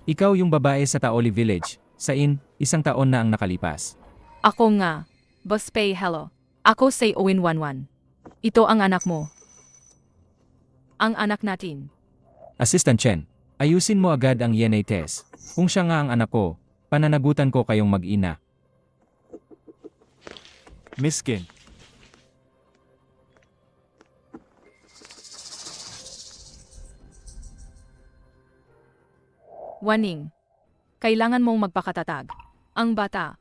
Ikaw yung babae sa Taoli Village. Isang taon na ang nakalipas. Ako nga. Boss Pay, hello. Ako si Owen Wanwan. Ito ang anak mo. Ang anak natin. Assistant Chen, ayusin mo agad ang DNA test. Kung siya nga ang anak ko, pananagutan ko kayong mag-ina. Miss Kim. Waning. Kailangan mong magpakatatag. Ang bata.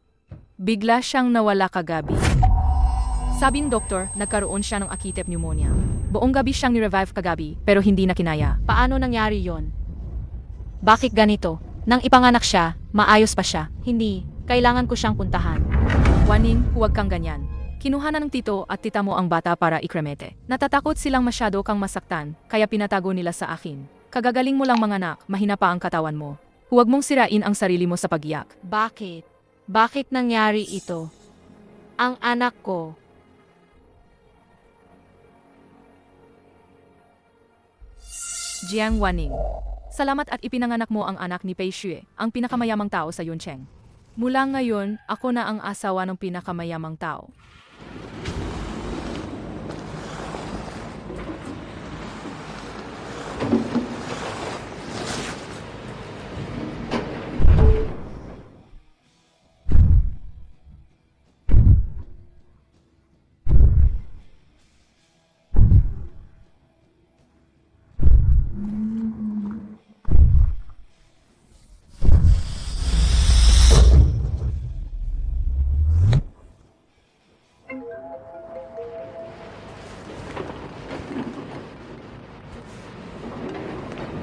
Bigla siyang nawala kagabi. Sabing doktor, nagkaroon siya ng acute pneumonia. Buong gabi siyang ni-revive kagabi, pero hindi na kinaya. Paano nangyari yon? Bakit ganito? Nang ipanganak siya, maayos pa siya. Hindi, kailangan ko siyang puntahan. Waning, huwag kang ganyan. Kinuha na ng tito at tita mo ang bata para ikremete. Natatakot silang masyado kang masaktan, kaya pinatago nila sa akin. Kagagaling mo lang manganak, mahina pa ang katawan mo. Huwag mong sirain ang sarili mo sa pagyak. Bakit? Bakit nangyari ito? Ang anak ko. Jiang Waning. Salamat at ipinanganak mo ang anak ni Pei Xue, ang pinakamayamang tao sa Yuncheng. Mula ngayon, ako na ang asawa ng pinakamayamang tao.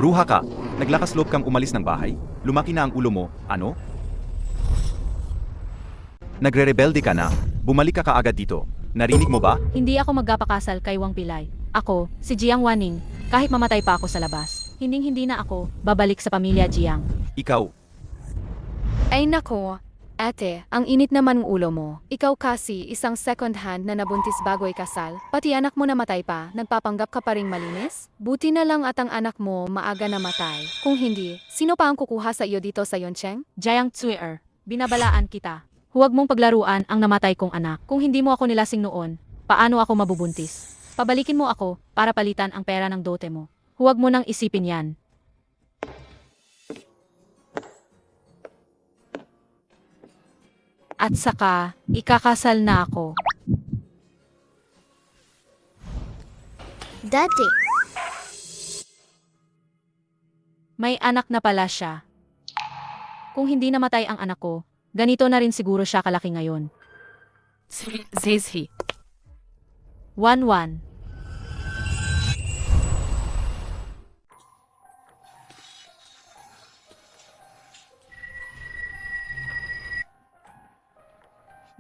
Bruha ka. Naglakas loob kang umalis ng bahay. Lumaki na ang ulo mo. Ano? Nagre-rebelde ka na. Bumalik ka kaagad dito. Narinig mo ba? Hindi ako magpapakasal kay Wang Pilay. Ako, si Jiang Waning, kahit mamatay pa ako sa labas. Hindi na ako babalik sa pamilya Jiang. Ikaw. Ay nako, ate, ang init naman ng ulo mo. Ikaw kasi isang second hand na nabuntis bago ikasal, pati anak mo namatay pa, nagpapanggap ka pa ring malinis? Buti na lang at ang anak mo maaga namatay. Kung hindi, sino pa ang kukuha sa iyo dito sa Yuncheng? Jiang Tsuer, binabalaan kita. Huwag mong paglaruan ang namatay kong anak. Kung hindi mo ako nilasing noon, paano ako mabubuntis? Pabalikin mo ako para palitan ang pera ng dote mo. Huwag mo nang isipin yan. At saka, ikakasal na ako. Daddy, May anak na pala siya. Kung hindi namatay ang anak ko, ganito na rin siguro siya kalaki ngayon. Zizhi. 1-1.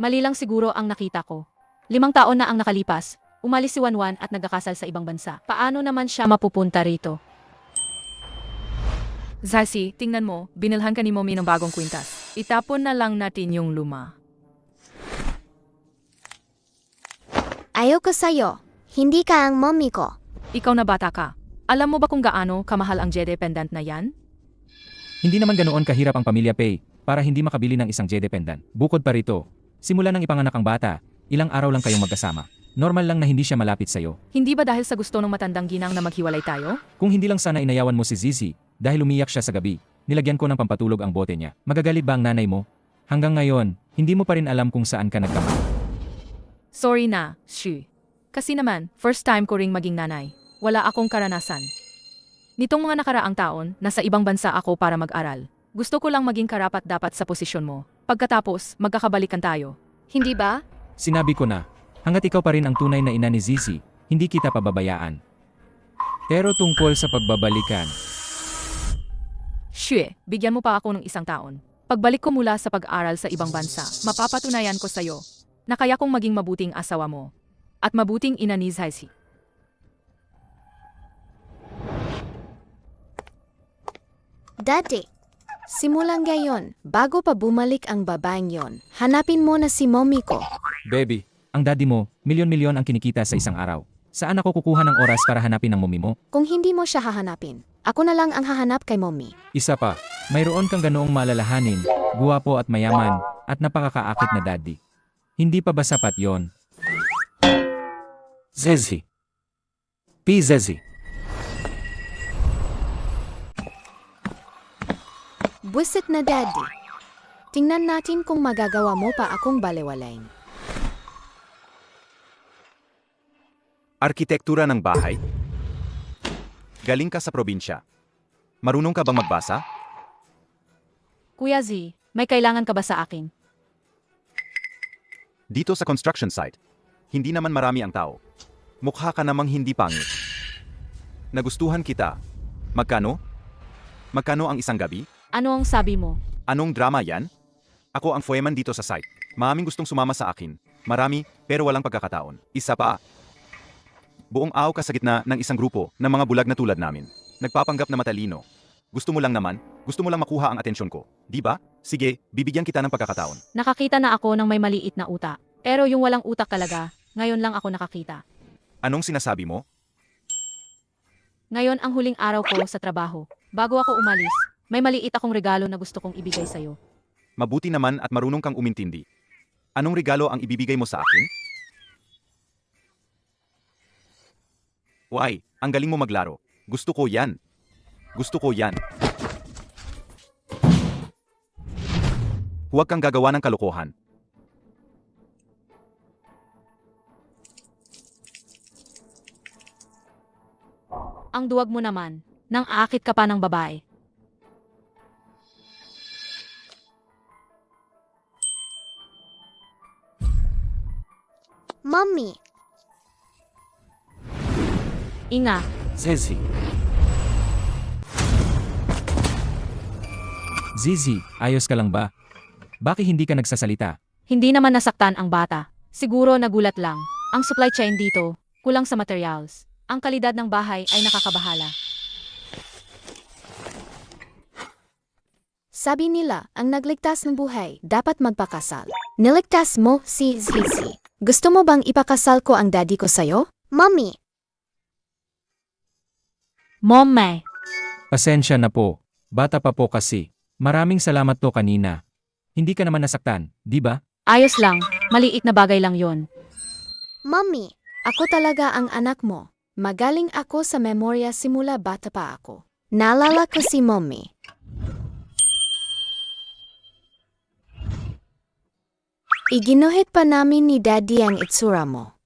Mali lang siguro ang nakita ko. 5 taon na ang nakalipas, umalis si Wanwan at nagkakasal sa ibang bansa. Paano naman siya mapupunta rito? Zaisi, tingnan mo, binilhan ka ni Mommy ng bagong kwintas. Itapon na lang natin yung luma. ayoko sa'yo. Hindi ka ang mommy ko. Ikaw na bata ka. Alam mo ba kung gaano kamahal ang Jede pendant na yan? Hindi naman ganoon kahirap ang pamilya Pei para hindi makabili ng isang Jede pendant. Bukod pa rito, simula nang ipanganak ang bata, ilang araw lang kayong magkasama. Normal lang na hindi siya malapit sa'yo. Hindi ba dahil sa gusto ng matandang ginang na maghiwalay tayo? Kung hindi lang sana inayawan mo si Zizi, dahil umiyak siya sa gabi, nilagyan ko ng pampatulog ang bote niya. Magagalit ba ang nanay mo? Hanggang ngayon, hindi mo pa rin alam kung saan ka nagkamali. Sorry na, Shu. Kasi naman, first time ko ring maging nanay. Wala akong karanasan. Nitong mga nakaraang taon, nasa ibang bansa ako para mag-aral. Gusto ko lang maging karapat-dapat sa posisyon mo. Pagkatapos, magkakabalikan tayo. Hindi ba? Sinabi ko na, hanggat ikaw pa rin ang tunay na ina ni Zizi, hindi kita pababayaan. Pero tungkol sa pagbabalikan, Shue, bigyan mo pa ako ng 1 taon. Pagbalik ko mula sa pag-aral sa ibang bansa, mapapatunayan ko sa'yo na kaya kong maging mabuting asawa mo at mabuting ina ni Zaisi. Daddy, simulan ngayon, bago pa bumalik ang babaeng yon, hanapin mo na si mommy ko. baby, ang daddy mo, milyon-milyon ang kinikita sa isang araw. Saan ako kukuha ng oras para hanapin ang mommy mo? Kung hindi mo siya hahanapin, ako na lang ang hahanap kay mommy. Isa pa, mayroon kang ganoong malalahanin, guwapo at mayaman, at napakakaakit na daddy. Hindi pa ba sapat yon? Zezi. P. Zezi. Buisit na daddy. Tingnan natin kung magagawa mo pa akong balewalain. Arkitektura ng bahay. Galing ka sa probinsya. Marunong ka bang magbasa? Kuya Z, may kailangan ka ba sa akin? Dito sa construction site, hindi naman marami ang tao. Mukha ka namang hindi pangit. Nagustuhan kita. Magkano? Magkano ang isang gabi? Ano ang sabi mo? Anong drama yan? Ako ang foreman dito sa site. Maraming gustong sumama sa akin. Marami, pero walang pagkakataon. Isa pa. Buong aw ka sa gitna ng isang grupo ng mga bulag na tulad namin. Nagpapanggap na matalino. Gusto mo lang makuha ang atensyon ko. Di ba? Sige, bibigyan kita ng pagkakataon. Nakakita na ako ng may maliit na utak. Pero yung walang utak talaga, ngayon lang ako nakakita. Anong sinasabi mo? Ngayon ang huling araw ko sa trabaho. Bago ako umalis, may maliit akong regalo na gusto kong ibigay sa'yo. Mabuti naman at marunong kang umintindi. Anong regalo ang ibibigay mo sa akin? Why, ang galing mo maglaro. Gusto ko yan. Gusto ko yan. Huwag kang gagawa ng kalokohan. Ang duwag mo naman, nang aakit ka pa ng babae. Mommy, Inga, Zezi. Zizi, ayos ka lang ba? Bakit hindi ka nagsasalita? hindi naman nasaktan ang bata. Siguro nagulat lang. Ang supply chain dito, kulang sa materials. Ang kalidad ng bahay ay nakakabahala. sabi nila, ang nagligtas ng buhay, dapat magpakasal. Niligtas mo si Zizi. Gusto mo bang ipakasal ko ang daddy ko sa'yo? Mommy, Mom, may. Pasensya na po. Bata pa po kasi. Maraming salamat to kanina. Hindi ka naman nasaktan, di ba? Ayos lang, maliit na bagay lang yon. Mommy, ako talaga ang anak mo. Magaling ako sa memorya simula bata pa ako. Naalala ko si Mommy. Iginuhit pa namin ni Daddy ang itsura mo.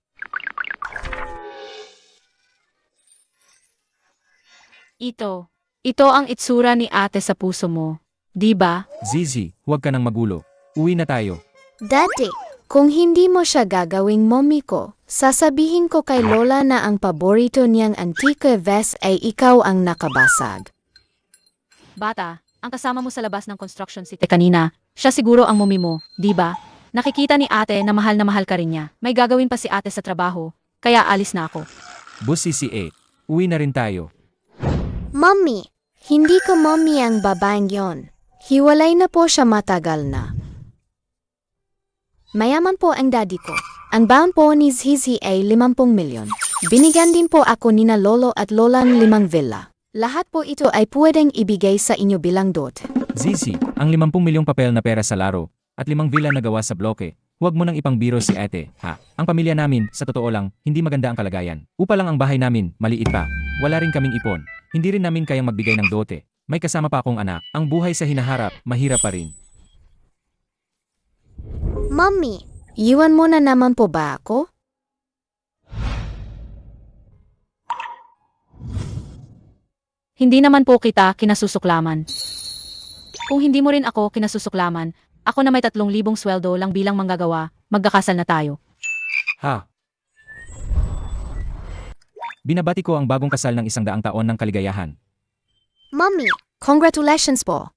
Ito ang itsura ni ate sa puso mo. Di ba? Zizi, huwag ka nang magulo. Uwi na tayo. Daddy, kung hindi mo siya gagawing mommy ko, sasabihin ko kay Lola na ang paborito niyang antique vest ay ikaw ang nakabasag. Bata, ang kasama mo sa labas ng construction city kanina, siya siguro ang mumi mo, di ba? Nakikita ni ate na mahal ka rin niya. May gagawin pa si ate sa trabaho, kaya alis na ako. Bus CCA, uwi na rin tayo. Mommy, hindi ko mommy ang babaeng yon. Hiwalay na po siya matagal na. Mayaman po ang daddy ko. Ang baon po ni Zizi ay 50 milyon. Binigyan din po ako nina lolo at lola ng 5 villa. Lahat po ito ay pwedeng ibigay sa inyo bilang dote. Zizi, ang 50 milyong papel na pera sa laro, at 5 villa na gawa sa bloke, huwag mo nang ipangbiro si ate, ha? Ang pamilya namin, sa totoo lang, hindi maganda ang kalagayan. Upa lang ang bahay namin, maliit pa. Wala rin kaming ipon. Hindi rin namin kayang magbigay ng dote. May kasama pa akong anak. Ang buhay sa hinaharap, mahirap pa rin. Mommy, iwan mo na naman po ba ako? Hindi naman po kita kinasusuklaman. Kung hindi mo rin ako kinasusuklaman, ako na may 3,000 sweldo lang bilang manggagawa, magkakasal na tayo. Ha? Binabati ko ang bagong kasal ng 100 taon ng kaligayahan. Mommy, congratulations po.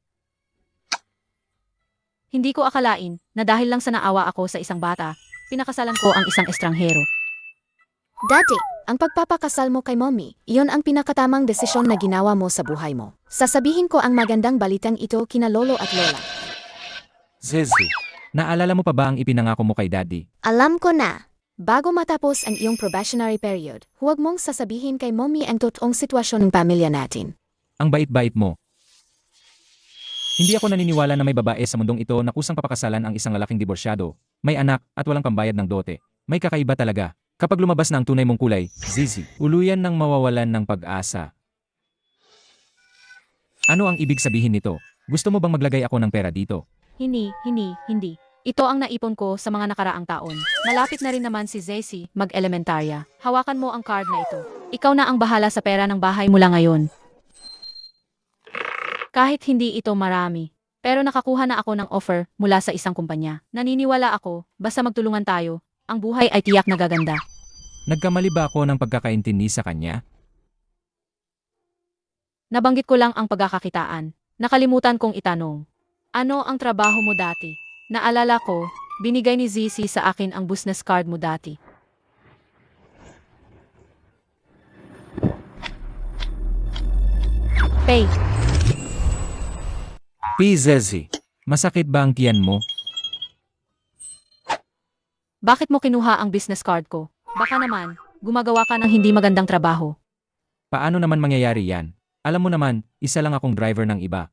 Hindi ko akalain na dahil lang sa naawa ako sa isang bata, pinakasalan ko ang isang estranghero. Daddy, ang pagpapakasal mo kay mommy, iyon ang pinakatamang desisyon na ginawa mo sa buhay mo. Sasabihin ko ang magandang balitang ito kina lolo at lola. Zizi, naalala mo pa ba ang ipinangako mo kay daddy? Alam ko na. Bago matapos ang iyong probationary period, huwag mong sasabihin kay mommy ang totoong sitwasyon ng pamilya natin. Ang bait-bait mo. Hindi ako naniniwala na may babae sa mundong ito na kusang papakasalan ang isang lalaking diborsyado, may anak at walang pambayad ng dote. May kakaiba talaga. Kapag lumabas na ang tunay mong kulay, Zizi, uluyan ng mawawalan ng pag-asa. Ano ang ibig sabihin nito? Gusto mo bang maglagay ako ng pera dito? Hindi. Ito ang naipon ko sa mga nakaraang taon. Malapit na rin naman si Zesi mag-elementarya. Hawakan mo ang card na ito. Ikaw na ang bahala sa pera ng bahay mula ngayon. Kahit hindi ito marami. Pero nakakuha na ako ng offer mula sa isang kumpanya. Naniniwala ako, basta magtulungan tayo, ang buhay ay tiyak na gaganda. Nagkamali ba ako ng pagkakaintindi sa kanya? Nabanggit ko lang ang pagkakakitaan. Nakalimutan kong itanong. Ano ang trabaho mo dati? Naalala ko, binigay ni Zizi sa akin ang business card mo dati. Pay. Zizi, masakit ba ang tiyan mo? Bakit mo kinuha ang business card ko? Baka naman, gumagawa ka ng hindi magandang trabaho. Paano naman mangyayari yan? Alam mo naman, isa lang akong driver ng iba.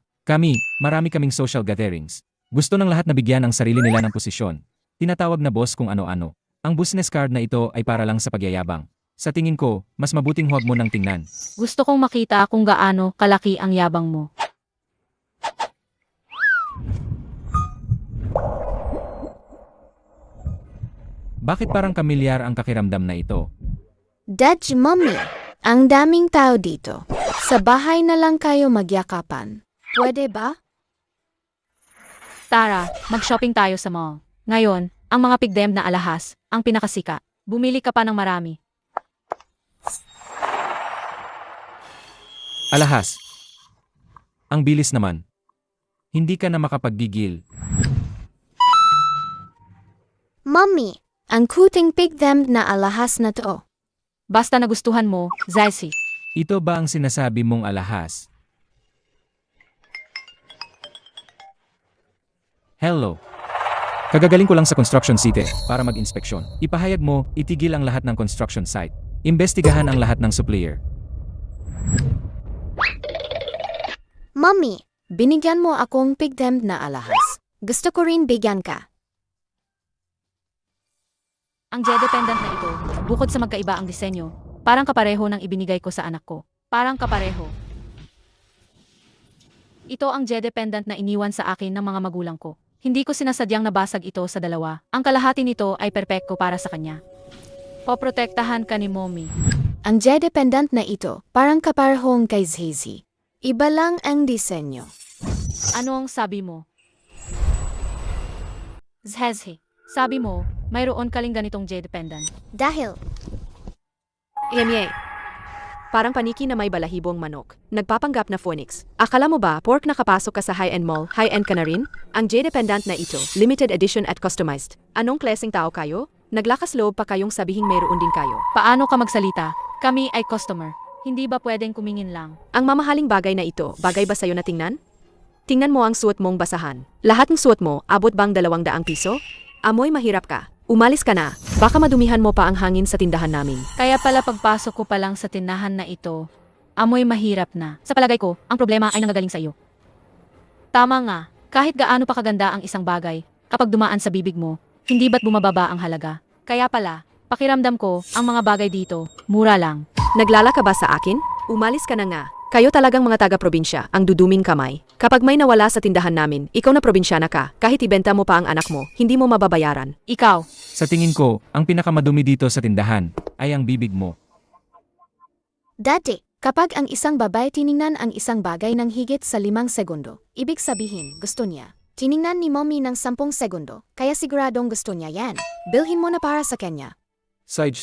Marami kaming social gatherings. Gusto ng lahat na bigyan ang sarili nila ng posisyon. Tinatawag na boss kung ano-ano. Ang business card na ito ay para lang sa pagyayabang. Sa tingin ko, mas mabuting huwag mo nang tingnan. Gusto kong makita kung gaano kalaki ang yabang mo. Bakit parang kamilyar ang kakiramdam na ito? Dad, mommy, ang daming tao dito. Sa bahay na lang kayo magyakapan. Pwede ba? Tara, mag-shopping tayo sa mall. Ngayon, ang mga pigdem na alahas, ang pinakasika. Bumili ka pa ng marami. Alahas. Ang bilis naman. Hindi ka na makapaggigil. Mommy, ang kuting pigdem na alahas na to. Basta nagustuhan mo, Zesi. Ito ba ang sinasabi mong alahas? Hello. Kagagaling ko lang sa construction site para mag-inspeksyon. Ipahayag mo, itigil ang lahat ng construction site. Imbestigahan ang lahat ng supplier. Mommy, binigyan mo akong pigdem na alahas. Gusto ko rin bigyan ka. Ang J-dependent na ito, bukod sa magkaiba ang disenyo, parang kapareho ng ibinigay ko sa anak ko. Parang kapareho. Ito ang J-dependent na iniwan sa akin ng mga magulang ko. Hindi ko sinasadyang nabasag ito sa dalawa. Ang kalahati nito ay perpekto para sa kanya. Poprotektahan ka ni mommy. Ang J-dependent na ito, parang kaparehong kay Zizi. Iba lang ang disenyo. Ano ang sabi mo? Zhezhe, sabi mo, mayroon kaling ganitong J-dependent. Dahil, Yemye. Parang paniki na may balahibong manok. Nagpapanggap na Phoenix. Akala mo ba, pork nakapasok ka sa high-end mall, high-end ka na rin? Ang J-dependent na ito, limited edition at customized. Anong klaseng tao kayo? Naglakas loob pa kayong sabihing mayroon din kayo. Paano ka magsalita? Kami ay customer. Hindi ba pwedeng kumingin lang? Ang mamahaling bagay na ito, bagay ba sa'yo na tingnan? Tingnan mo ang suot mong basahan. Lahat ng suot mo, abot bang 200 piso? Amoy mahirap ka. Umalis ka na. Baka madumihan mo pa ang hangin sa tindahan namin. Kaya pala pagpasok ko pa lang sa tinahan na ito, amoy mahirap na. Sa palagay ko, ang problema ay nanggagaling sa iyo. Tama nga, kahit gaano pa kaganda ang isang bagay, kapag dumaan sa bibig mo, hindi ba't bumababa ang halaga? Kaya pala, pakiramdam ko, ang mga bagay dito, mura lang. Naglala ka ba sa akin? Umalis ka na nga. Kayo talagang mga taga-probinsya, ang duduming kamay. Kapag may nawala sa tindahan namin, ikaw na probinsyana ka, kahit ibenta mo pa ang anak mo, hindi mo mababayaran. Ikaw, Sa tingin ko, ang pinakamadumi dito sa tindahan ay ang bibig mo. Dati, kapag ang isang babae tiningnan ang isang bagay ng higit sa 5 segundo, ibig sabihin gusto niya. Tiningnan ni mommy ng 10 segundo, kaya siguradong gusto niya yan. Bilhin mo na para sa kanya. Side.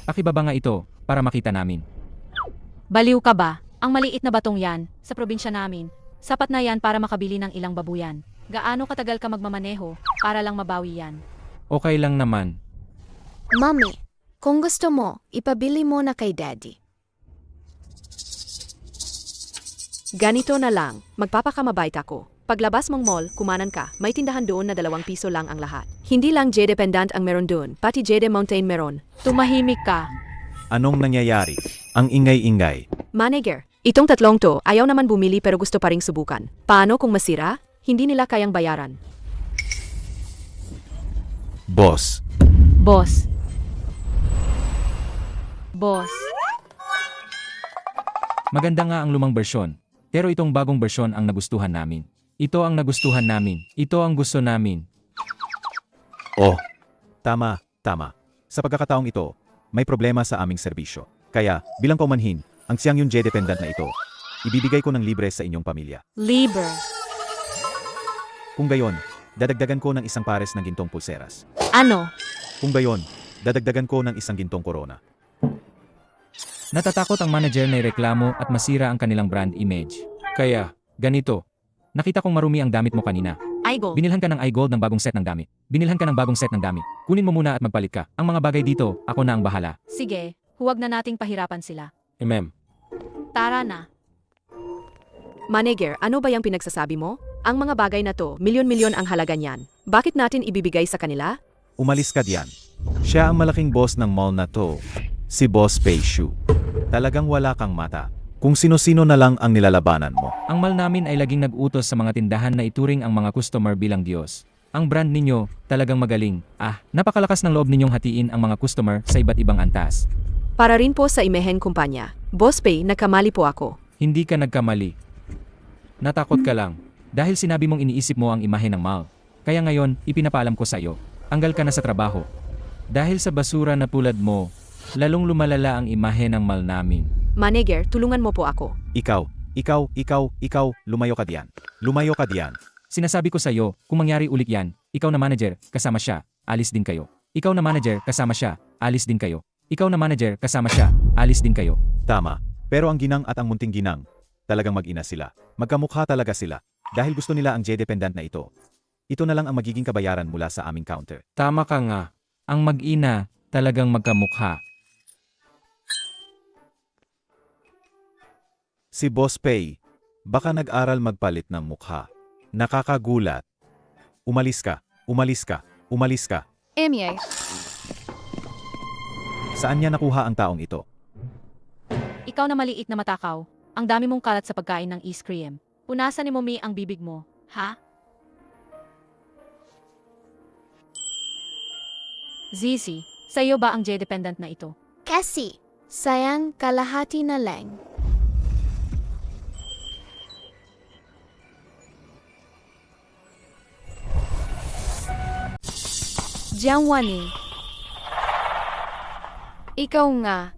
Pakibaba nga ito para makita namin. baliw ka ba? Ang maliit na batong yan, sa probinsya namin, sapat na yan para makabili ng ilang babuyan. Gaano katagal ka magmamaneho para lang mabawi yan? Okay lang naman. Mommy, kung gusto mo, ipabili mo na kay daddy. Ganito na lang, magpapakamabait ako. Paglabas mong mall, kumanan ka, may tindahan doon na 2 piso lang ang lahat. Hindi lang Jade Pendant ang meron doon, pati Jade Mountain meron. Tumahimik ka. Anong nangyayari? Ang ingay-ingay. Manager, itong tatlong to, ayaw naman bumili pero gusto pa ring subukan. Paano kung masira? Hindi nila kayang bayaran. Boss. Boss. Boss. Maganda nga ang lumang bersyon, pero itong bagong bersyon ang nagustuhan namin. Ito ang nagustuhan namin. Ito ang gusto namin. Oh, tama. Sa pagkakataong ito, may problema sa aming serbisyo. Kaya, bilang paumanhin, ang siyang yung Jade Pendant na ito, ibibigay ko ng libre sa inyong pamilya. Libre. Kung gayon, dadagdagan ko ng 1 pares ng gintong pulseras. Ano? Kung gayon, dadagdagan ko ng 1 gintong korona. Natatakot ang manager na ireklamo at masira ang kanilang brand image. Kaya, ganito. Nakita kong marumi ang damit mo kanina. iGold. Binilhan ka ng iGold ng bagong set ng damit. Binilhan ka ng bagong set ng damit. Kunin mo muna at magpalit ka. Ang mga bagay dito, ako na ang bahala. Sige, huwag na nating pahirapan sila. Ma'am. Tara na. Manager, ano ba yung pinagsasabi mo? Ang mga bagay na to, milyon-milyon ang halaga niyan. Bakit natin ibibigay sa kanila? Umalis ka diyan. Siya ang malaking boss ng mall na to. Si Boss Pei Shu. Talagang wala kang mata. Kung sino-sino na lang ang nilalabanan mo. Ang mall namin ay laging nag-utos sa mga tindahan na ituring ang mga customer bilang Diyos. Ang brand ninyo, talagang magaling. Napakalakas ng loob ninyong hatiin ang mga customer sa iba't ibang antas. Para rin po sa imehen kumpanya. Boss Pei, nagkamali po ako. Hindi ka nagkamali. Natakot ka lang. Dahil sinabi mong iniisip mo ang imahe ng mall. Kaya ngayon, ipinapaalam ko sa iyo. Anggal ka na sa trabaho. Dahil sa basura na tulad mo, lalong lumalala ang imahe ng mall namin. Manager, tulungan mo po ako. Ikaw, lumayo ka diyan. Lumayo ka diyan. Sinasabi ko sa iyo, kung mangyari ulit yan, ikaw na manager, kasama siya, alis din kayo. Ikaw na manager, kasama siya, alis din kayo. Ikaw na manager, kasama siya, alis din kayo. Tama. Pero ang ginang at ang munting ginang, talagang mag-ina sila. Magkamukha talaga sila. Dahil gusto nila ang Jade Pendant na ito. Ito na lang ang magiging kabayaran mula sa aming counter. Tama ka nga. Ang mag-ina, talagang magkamukha. Si Boss Pei, baka nag-aral magpalit ng mukha. Nakakagulat. Umalis ka. Emye, Saan niya nakuha ang taong ito? Ikaw na maliit na matakaw. Ang dami mong kalat sa pagkain ng ice cream. Punasan ni Mommy ang bibig mo. Ha? Zizi, sa iyo ba ang Jade Pendant na ito? Kasi, sayang kalahati na lang. Jiangwaning. Ikaw nga.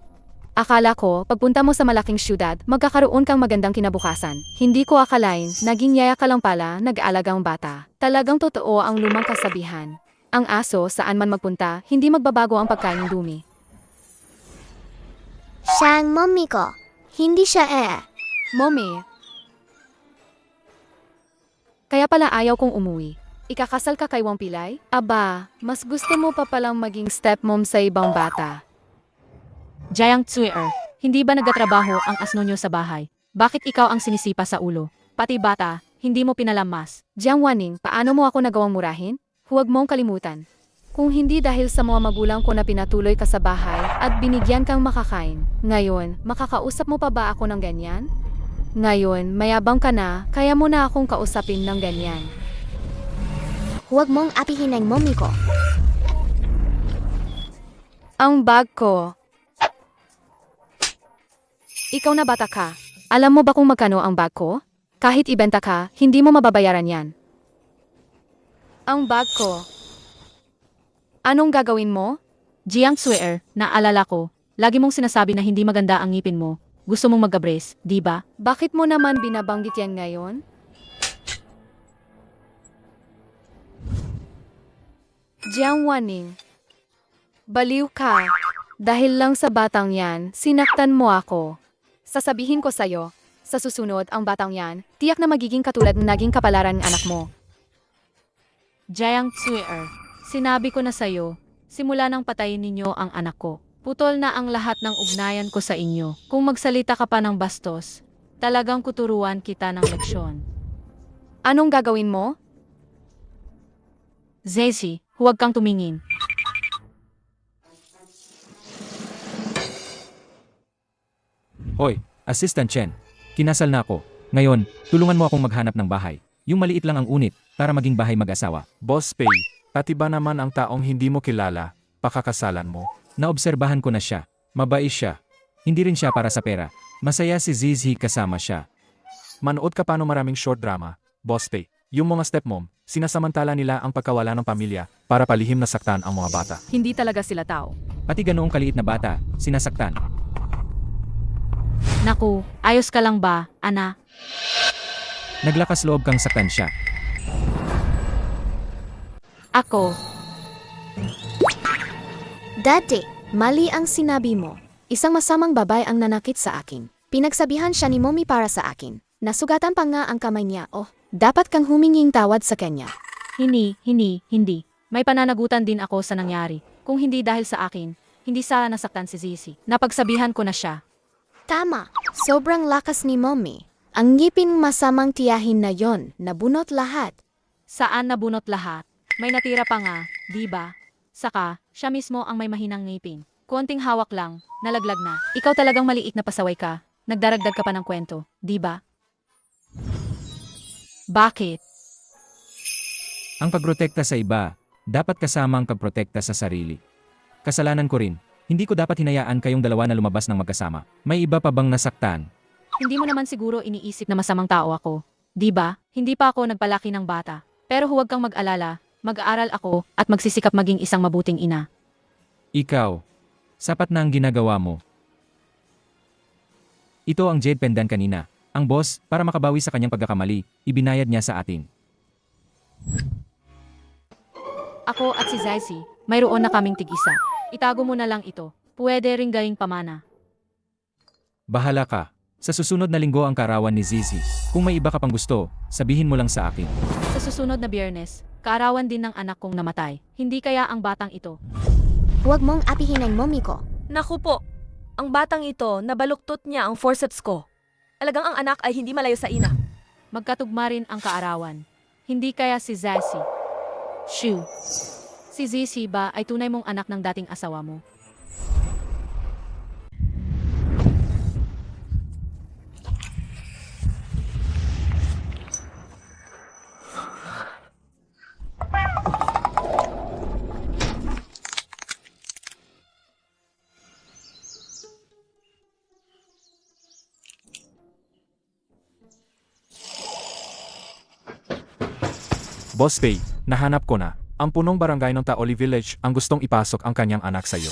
Akala ko, pagpunta mo sa malaking syudad, magkakaroon kang magandang kinabukasan. Hindi ko akalain, naging yaya ka lang pala, nag-aalagang bata. Talagang totoo ang lumang kasabihan. Ang aso, saan man magpunta, hindi magbabago ang pagkain dumi. Siya ang mommy ko. Hindi siya Mommy. Kaya pala ayaw kong umuwi. Ikakasal ka kay Wang Pilay? Aba, mas gusto mo pa palang maging stepmom sa ibang bata. Jiang Tsuer, hindi ba nagtatrabaho ang asno nyo sa bahay? Bakit ikaw ang sinisipa sa ulo? Pati bata, hindi mo pinalamas. Jiangwaning, paano mo ako nagawang murahin? Huwag mong kalimutan. Kung hindi dahil sa mga magulang ko na pinatuloy ka sa bahay at binigyan kang makakain, ngayon, makakausap mo pa ba ako ng ganyan? Ngayon, mayabang ka na, kaya mo na akong kausapin ng ganyan. Huwag mong apihin ang mommy ko. Ang bag ko. Ikaw na bata ka. Alam mo ba kung magkano ang bag ko? Kahit ibenta ka, hindi mo mababayaran yan. Ang bag ko. Anong gagawin mo? Jiang Tsuer, naalala ko, lagi mong sinasabi na hindi maganda ang ngipin mo. Gusto mong mag-brace, di ba? Bakit mo naman binabanggit yan ngayon? Jiangwaning. Baliw ka. Dahil lang sa batang yan, sinaktan mo ako. Sasabihin ko sa'yo, sa susunod ang batang yan, tiyak na magiging katulad ng naging kapalaran ng anak mo. Jiang Tsuer, sinabi ko na sa'yo, simula nang patayin ninyo ang anak ko. Putol na ang lahat ng ugnayan ko sa inyo. Kung magsalita ka pa ng bastos, talagang kuturuan kita ng leksyon. Anong gagawin mo? Zesi, huwag kang tumingin. Hoy, Assistant Chen. Kinasal na ako. Ngayon, tulungan mo akong maghanap ng bahay. Yung maliit lang ang unit, para maging bahay mag-asawa. Boss Pei, pati ba naman ang taong hindi mo kilala, pakakasalan mo? Naobserbahan ko na siya. Mabait siya. Hindi rin siya para sa pera. Masaya si Zizi kasama siya. Manood ka pa ng maraming short drama, Boss Pei. Yung mga stepmom, sinasamantala nila ang pagkawala ng pamilya para palihim na saktan ang mga bata. Hindi talaga sila tao. Pati ganoong kaliit na bata, sinasaktan. Naku, ayos ka lang ba, Ana? Naglakas loob kang saktan siya. Ako, Daddy, mali ang sinabi mo. Isang masamang babae ang nanakit sa akin. Pinagsabihan siya ni Mommy para sa akin. Nasugatan pa nga ang kamay niya. Oh, dapat kang huminging tawad sa kanya. hindi. May pananagutan din ako sa nangyari. Kung hindi dahil sa akin, hindi sana nasaktan si Zizi. Napagsabihan ko na siya. Tama, sobrang lakas ni Mommy. Ang ngipin masamang tiyahin na yon, nabunot lahat. Saan nabunot lahat? May natira pa nga, di ba? Saka, siya mismo ang may mahinang ngipin. Konting hawak lang, nalaglag na. Ikaw talagang maliit na pasaway ka. Nagdaragdag ka pa ng kwento, di ba? Bakit? Ang pagprotekta sa iba, dapat kasama ang pagprotekta sa sarili. Kasalanan ko rin. Hindi ko dapat hinayaan kayong dalawa na lumabas ng magkasama. May iba pa bang nasaktan? Hindi mo naman siguro iniisip na masamang tao ako. Di ba? Hindi pa ako nagpalaki ng bata. Pero huwag kang mag-alala. Mag-aaral ako at magsisikap maging isang mabuting ina. Ikaw, sapat na ang ginagawa mo. Ito ang jade pendant kanina. Ang boss, para makabawi sa kanyang pagkakamali, ibinayad niya sa atin. Ako at si Zaisi, mayroon na kaming tig-isa. Itago mo na lang ito. Pwede ring gawing pamana. Bahala ka. Sa susunod na linggo ang karawan ni Zizi. Kung may iba ka pang gusto, sabihin mo lang sa akin. Sa susunod na Biyernes, kaarawan din ng anak kong namatay. Hindi kaya ang batang ito. Huwag mong apihin ang Mommy ko. Naku po, ang batang ito, nabaluktot niya ang forceps ko. Alagang ang anak ay hindi malayo sa ina. Magkatugma rin ang kaarawan. Hindi kaya si Zaisi. Shoo. Si Zizi ba ay tunay mong anak ng dating asawa mo? Boss Pei, nahanap ko na. Ang punong barangay ng Taoli Village ang gustong ipasok ang kanyang anak sa iyo.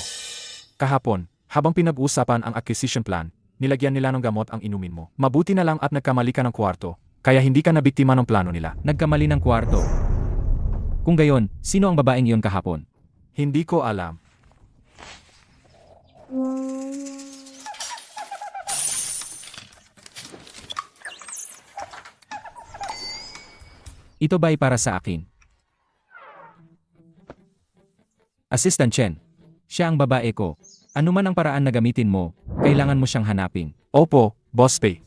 Kahapon, habang pinag-uusapan ang acquisition plan, nilagyan nila ng gamot ang inumin mo. Mabuti na lang at nagkamali ka ng kwarto, kaya hindi ka nabiktima ng plano nila. Nagkamali ng kwarto. Kung gayon, sino ang babaeng iyon kahapon? Hindi ko alam. Ito ba ay para sa akin? Assistant Chen, siya ang babae ko. Ano man ang paraan na gamitin mo, kailangan mo siyang hanapin. Opo, Boss Pei.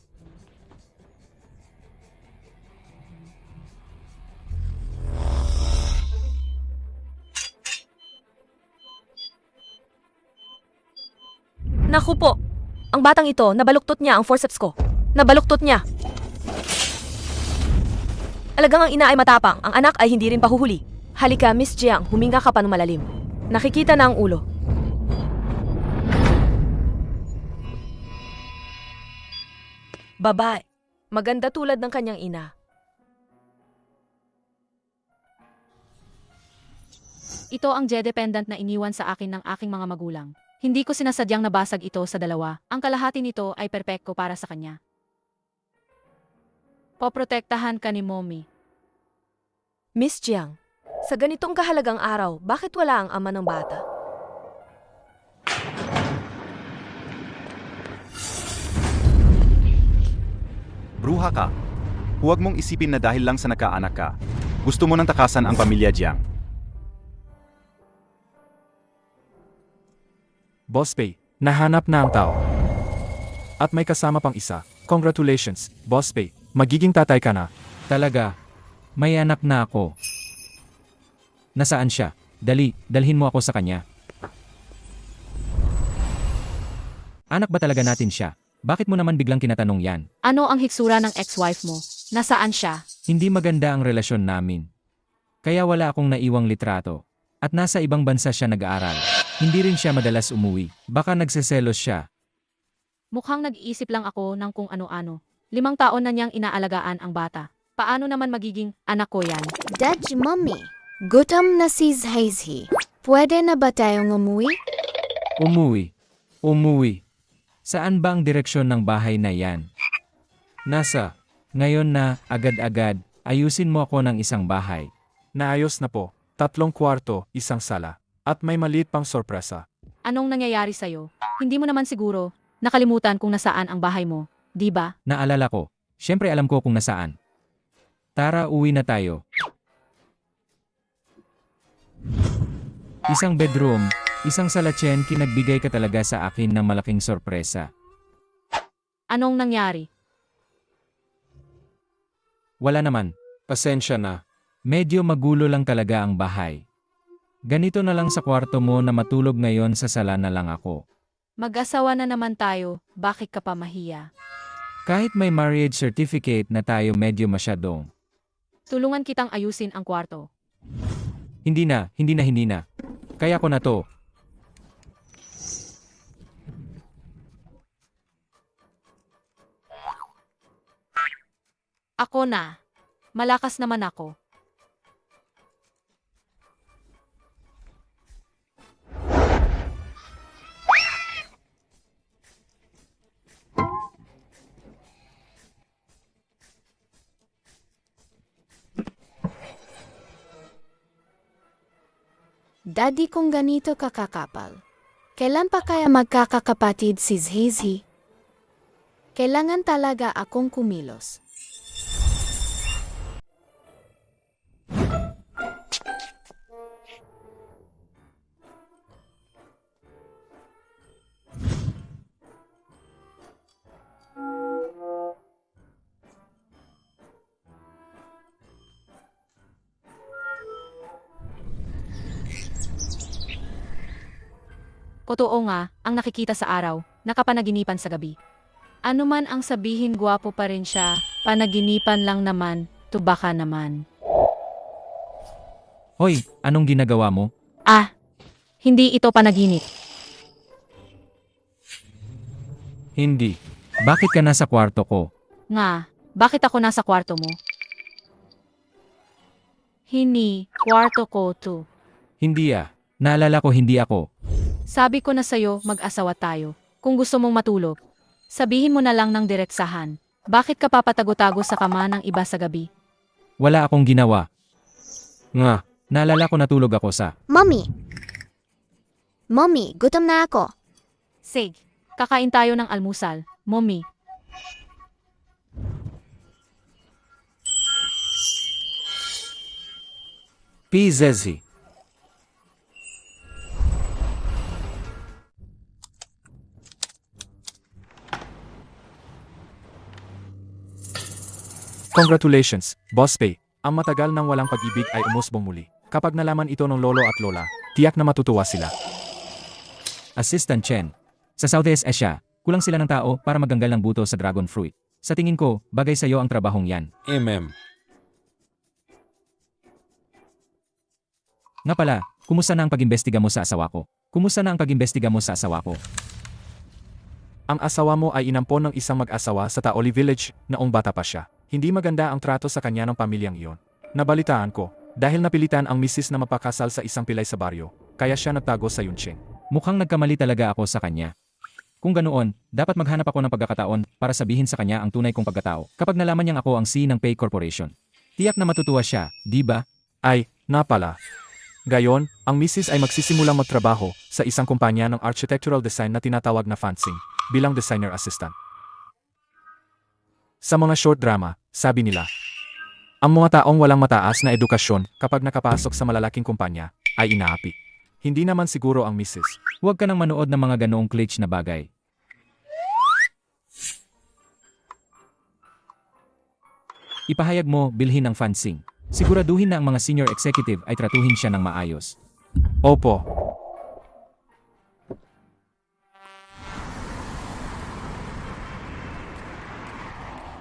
Naku po, ang batang ito, nabaluktot niya ang forceps ko. Nabaluktot niya. Alagang ang ina ay matapang, ang anak ay hindi rin pahuhuli. Halika, Miss Jiang, huminga ka pa ng malalim. Nakikita na ang ulo. Babae, maganda tulad ng kanyang ina. Ito ang jade pendant na iniwan sa akin ng aking mga magulang. Hindi ko sinasadyang nabasag ito sa dalawa. Ang kalahati nito ay perpekto para sa kanya. Poprotektahan ka ni Mommy. Miss Jiang, sa ganitong kahalagang araw, bakit wala ang ama ng bata? Bruha ka. Huwag mong isipin na dahil lang sa nakaanak ka, gusto mo nang takasan ang pamilya Jiang. Boss Pei, nahanap na ang tao. At may kasama pang isa. Congratulations, Boss Pei. Magiging tatay ka na. Talaga, May anak na ako. Nasaan siya? Dali, dalhin mo ako sa kanya. Anak ba talaga natin siya? Bakit mo naman biglang kinatanong yan? Ano ang hitsura ng ex-wife mo? Nasaan siya? Hindi maganda ang relasyon namin. Kaya wala akong naiwang litrato. At nasa ibang bansa siya nag-aaral. Hindi rin siya madalas umuwi. Baka nagseselos siya. Mukhang nag-iisip lang ako ng kung ano-ano. 5 taon na niyang inaalagaan ang bata. Paano naman magiging anak ko yan? Daddy, Mommy, gutom na si Hazy. Pwede na ba tayong umuwi? Umuwi. Saan ba ang direksyon ng bahay na yan? Ngayon na, agad-agad, ayusin mo ako ng isang bahay. Naayos na po. 3 kwarto, 1 sala. At may maliit pang sorpresa. Anong nangyayari sa'yo? Hindi mo naman siguro nakalimutan kung nasaan ang bahay mo, di ba? Naalala ko. Siyempre alam ko kung nasaan. Tara, uwi na tayo. Isang bedroom, isang salatchen, kinagbigay ka talaga sa akin ng malaking sorpresa. Anong nangyari? Wala naman. Pasensya na. Medyo magulo lang talaga ang bahay. Ganito na lang sa kwarto mo na matulog ngayon, sa sala na lang ako. Mag-asawa na naman tayo, bakit ka pa mahiya? Kahit may marriage certificate na tayo, medyo masyadong. Tulungan kitang ayusin ang kwarto. Hindi na. Kaya ko na to. Ako na. Malakas naman ako. Daddy, kung ganito kakakapal, kailan pa kaya magkakakapatid si Hazy? Kailangan talaga akong kumilos. Totoo nga, ang nakikita sa araw, nakapanaginipan sa gabi. Ano man ang sabihin, gwapo pa rin siya, panaginipan lang naman, tubaka naman. Hoy, anong ginagawa mo? Hindi ito panaginip. Hindi. Bakit ka nasa kwarto ko? Nga, bakit ako nasa kwarto mo? Kwarto ko to. Hindi Naalala ko, hindi ako. Sabi ko na sa'yo, mag-asawa tayo. Kung gusto mong matulog, sabihin mo na lang ng direksahan. Bakit ka papatago-tago sa kama ng iba sa gabi? Wala akong ginawa. Naalala ko, natulog ako sa... Mommy, gutom na ako. Sig, kakain tayo ng almusal. Mommy. PZZ. Congratulations, Boss Pei. Ang matagal nang walang pag-ibig ay umusbong muli. Kapag nalaman ito ng lolo at lola, tiyak na matutuwa sila. Assistant Chen. Sa Southeast Asia, kulang sila ng tao para magganggal ng buto sa dragon fruit. Sa tingin ko, bagay sa'yo ang trabahong yan. Nga pala, kumusta na ang pag-imbestiga mo sa asawa ko? Ang asawa mo ay inampon ng isang mag-asawa sa Taoli Village noong bata pa siya. Hindi maganda ang trato sa kanya ng pamilyang iyon. Nabalitaan ko, dahil napilitan ang misis na mapakasal sa isang pilay sa baryo, kaya siya nagtago sa Yunqing. Mukhang nagkamali talaga ako sa kanya. Kung ganoon, dapat maghanap ako ng pagkakataon para sabihin sa kanya ang tunay kong pagkatao. Kapag nalaman niyang ako ang CEO ng Pei Corporation, tiyak na matutuwa siya, di ba? Ay, napala. Gayon, ang misis ay magsisimulang magtrabaho sa isang kumpanya ng architectural design na tinatawag na Fansing bilang designer assistant. Sa mga short drama, sabi nila, ang mga taong walang mataas na edukasyon kapag nakapasok sa malalaking kumpanya ay inaapi. Hindi naman siguro ang misis. Huwag ka nang manood ng mga ganoong klitsch na bagay. Ipahayag mo, bilhin ang Fansing. Siguraduhin na ang mga senior executive ay tratuhin siya ng maayos. Opo.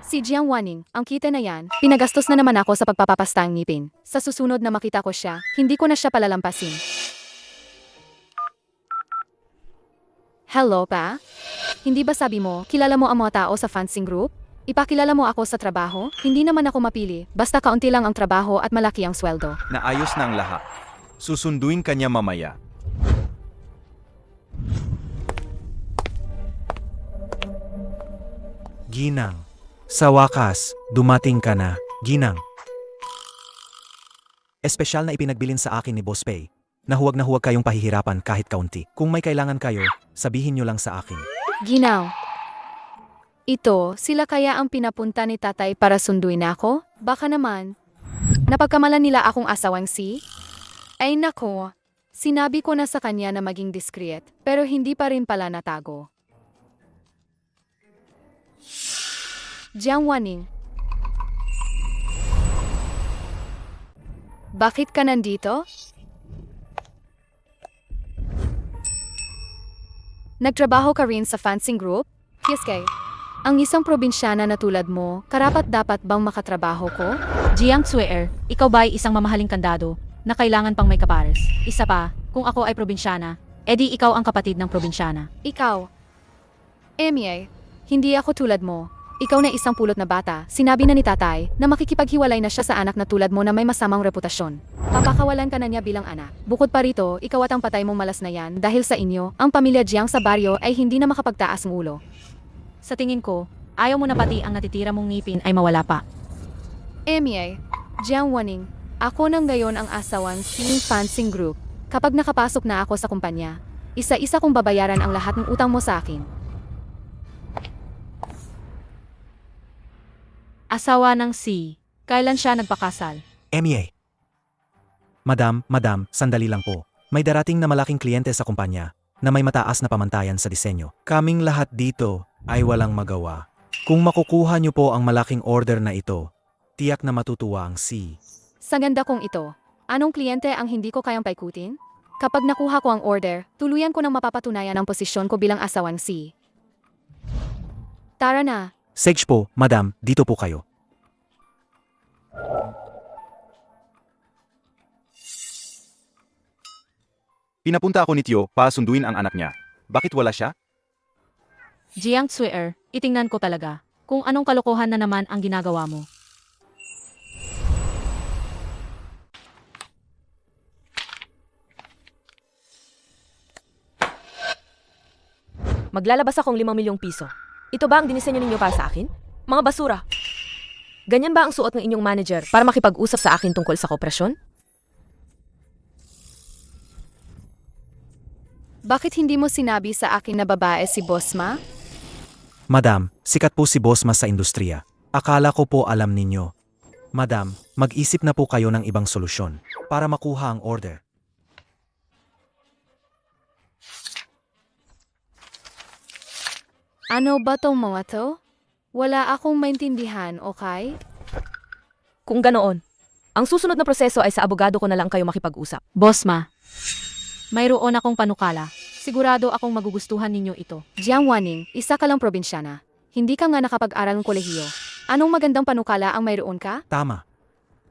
Si Jiang Waning, ang kita na yan, pinagastos na naman ako sa pagpapapasta ng ngipin. Sa susunod na makita ko siya, hindi ko na siya palalampasin. Hello, pa? Hindi ba sabi mo, kilala mo ang mga tao sa fencing group? Ipakilala mo ako sa trabaho? Hindi naman ako mapili, basta kaunti lang ang trabaho at malaki ang sweldo. Naayos na ang lahat. Susunduin kanya mamaya. Ginang, sa wakas, dumating ka na, Ginang. Espesyal na ipinagbilin sa akin ni Boss Pei, na huwag kayong pahihirapan kahit kaunti. Kung may kailangan kayo, sabihin nyo lang sa akin. Ginaw. Ito, sila kaya ang pinapunta ni tatay para sunduin ako? Baka naman. Napagkamalan nila akong asawang si? Ay nako, sinabi ko na sa kanya na maging discreet, pero hindi pa rin pala natago. Jiang Waning. Bakit ka nandito? Nagtrabaho ka rin sa fencing group? Yes, kay. Ang isang probinsyana na tulad mo, karapat-dapat bang makatrabaho ko? Jiang Tsuer, ikaw ba ay isang mamahaling kandado na kailangan pang may kapares? Isa pa, kung ako ay probinsyana, edi ikaw ang kapatid ng probinsyana. Ikaw. Emie, hindi ako tulad mo. Ikaw na isang pulot na bata, sinabi na ni tatay na makikipaghiwalay na siya sa anak na tulad mo na may masamang reputasyon. Papakawalan ka na niya bilang anak. Bukod pa rito, ikaw at ang patay mong malas na yan dahil sa inyo, ang pamilya Jiang sa baryo ay hindi na makapagtaas ng ulo. Sa tingin ko, ayaw mo na pati ang natitira mong ngipin ay mawala pa. Emie, Jiang Waning, ako nang gayon ang asawan Team Fencing Group. Kapag nakapasok na ako sa kumpanya, isa-isa kong babayaran ang lahat ng utang mo sa akin. Asawa ng si, kailan siya nagpakasal? Emie. Madam, sandali lang po. May darating na malaking kliyente sa kumpanya na may mataas na pamantayan sa disenyo. Kaming lahat dito ay walang magawa. Kung makukuha niyo po ang malaking order na ito, tiyak na matutuwa ang si. Sa ganda kong ito, anong kliyente ang hindi ko kayang paikutin? Kapag nakuha ko ang order, tuluyan ko nang mapapatunayan ang posisyon ko bilang asawang si. Tara na. Sage po, madam, dito po kayo. Pinapunta ako ni Tio para sunduin ang anak niya. Bakit wala siya? Jiang Tsuer, itingnan ko talaga kung anong kalokohan na naman ang ginagawa mo. Maglalabas akong 5 milyong piso. Ito ba ang dinisenyo ninyo para sa akin? Mga basura. Ganyan ba ang suot ng inyong manager para makipag-usap sa akin tungkol sa kooperasyon? Bakit hindi mo sinabi sa akin na babae si Bosma? Madam, sikat po si Bosma sa industriya. Akala ko po alam ninyo. Madam, mag-isip na po kayo ng ibang solusyon para makuha ang order. Ano ba tong mga to? Wala akong maintindihan, okay? Kung ganoon, ang susunod na proseso ay sa abogado ko na lang kayo makipag-usap. Bosma, mayroon akong panukala. Sigurado akong magugustuhan ninyo ito. Jiang Waning, isa ka lang probinsyana. Hindi ka nga nakapag-aral ng kolehiyo. Anong magandang panukala ang mayroon ka? Tama.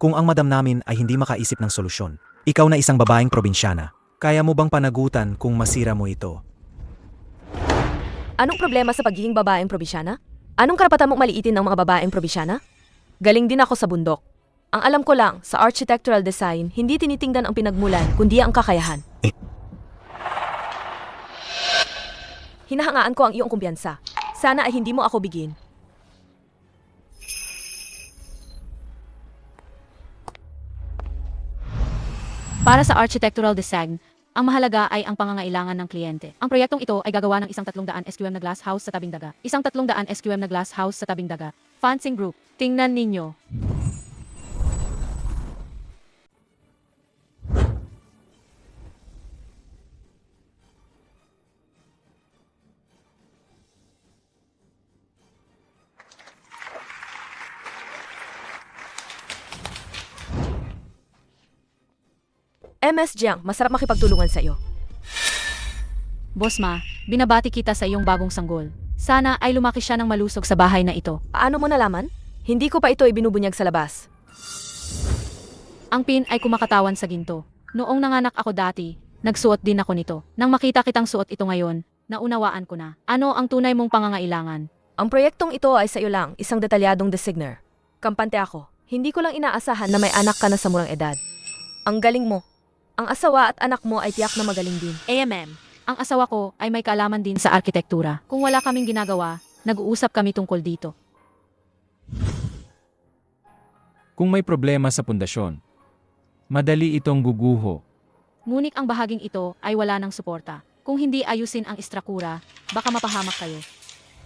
Kung ang madam namin ay hindi makaisip ng solusyon, ikaw na isang babaeng probinsyana, kaya mo bang panagutan kung masira mo ito? Anong problema sa pagiging babaeng probinsyana? Anong karapatan mong maliitin ng mga babaeng probinsyana? Galing din ako sa bundok. Ang alam ko lang, sa architectural design, hindi tinitingnan ang pinagmulan, kundi ang kakayahan. Hinahangaan ko ang iyong kumpiyansa. Sana ay hindi mo ako bigin. Para sa architectural design, ang mahalaga ay ang pangangailangan ng kliyente. Ang proyektong ito ay gagawa ng isang 300 SQM na glass house sa tabing dagat. Isang 300 SQM na glass house sa tabing dagat. Fencing Group, tingnan ninyo. MS Jiang, masarap makipagtulungan sa iyo. Boss Ma, binabati kita sa iyong bagong sanggol. Sana ay lumaki siya ng malusog sa bahay na ito. Paano mo nalaman? Hindi ko pa ito ibinubunyag sa labas. Ang pin ay kumakatawan sa ginto. Noong nanganak ako dati, nagsuot din ako nito. Nang makita kitang suot ito ngayon, naunawaan ko na. Ano ang tunay mong pangangailangan? Ang proyektong ito ay sa iyo lang, isang detalyadong designer. Kampante ako. Hindi ko lang inaasahan na may anak ka na sa murang edad. Ang galing mo. Ang asawa at anak mo ay tiyak na magaling din. AMM. Ang asawa ko ay may kaalaman din sa arkitektura. Kung wala kaming ginagawa, nag-uusap kami tungkol dito. Kung may problema sa pundasyon, madali itong guguho. Ngunit ang bahaging ito ay wala ng suporta. Kung hindi ayusin ang istruktura, baka mapahamak kayo.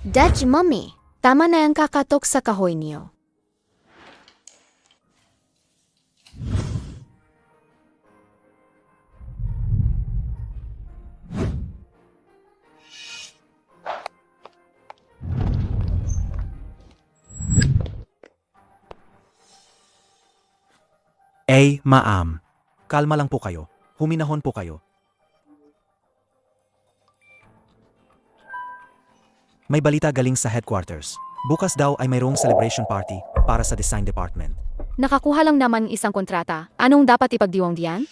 Dad, Mommy, tama na ang kakatok sa kahoy niyo. Ma'am. Kalma lang po kayo. Huminahon po kayo. May balita galing sa headquarters. Bukas daw ay mayroong celebration party para sa design department. Nakakuha lang naman isang kontrata. Anong dapat ipagdiwang diyan?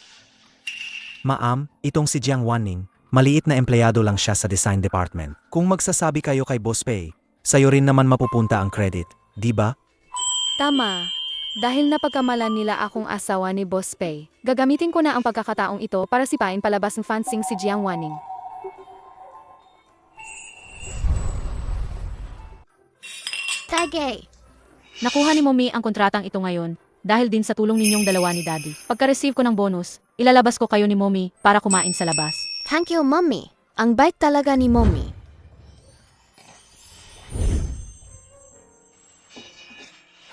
Ma'am, itong si Jiang Wanning, maliit na empleyado lang siya sa design department. Kung magsasabi kayo kay Boss Pei, sa'yo rin naman mapupunta ang credit, di ba? Tama. Dahil napagkamalan nila akong asawa ni Boss Pei, gagamitin ko na ang pagkakataong ito para sipain palabas ng fansing si Jiang Wanning. Tagay. Nakuha ni Mommy ang kontratang ito ngayon dahil din sa tulong ninyong dalawa ni Daddy. Pagka-receive ko ng bonus, ilalabas ko kayo ni Mommy para kumain sa labas. Thank you, Mommy. Ang bait talaga ni Mommy.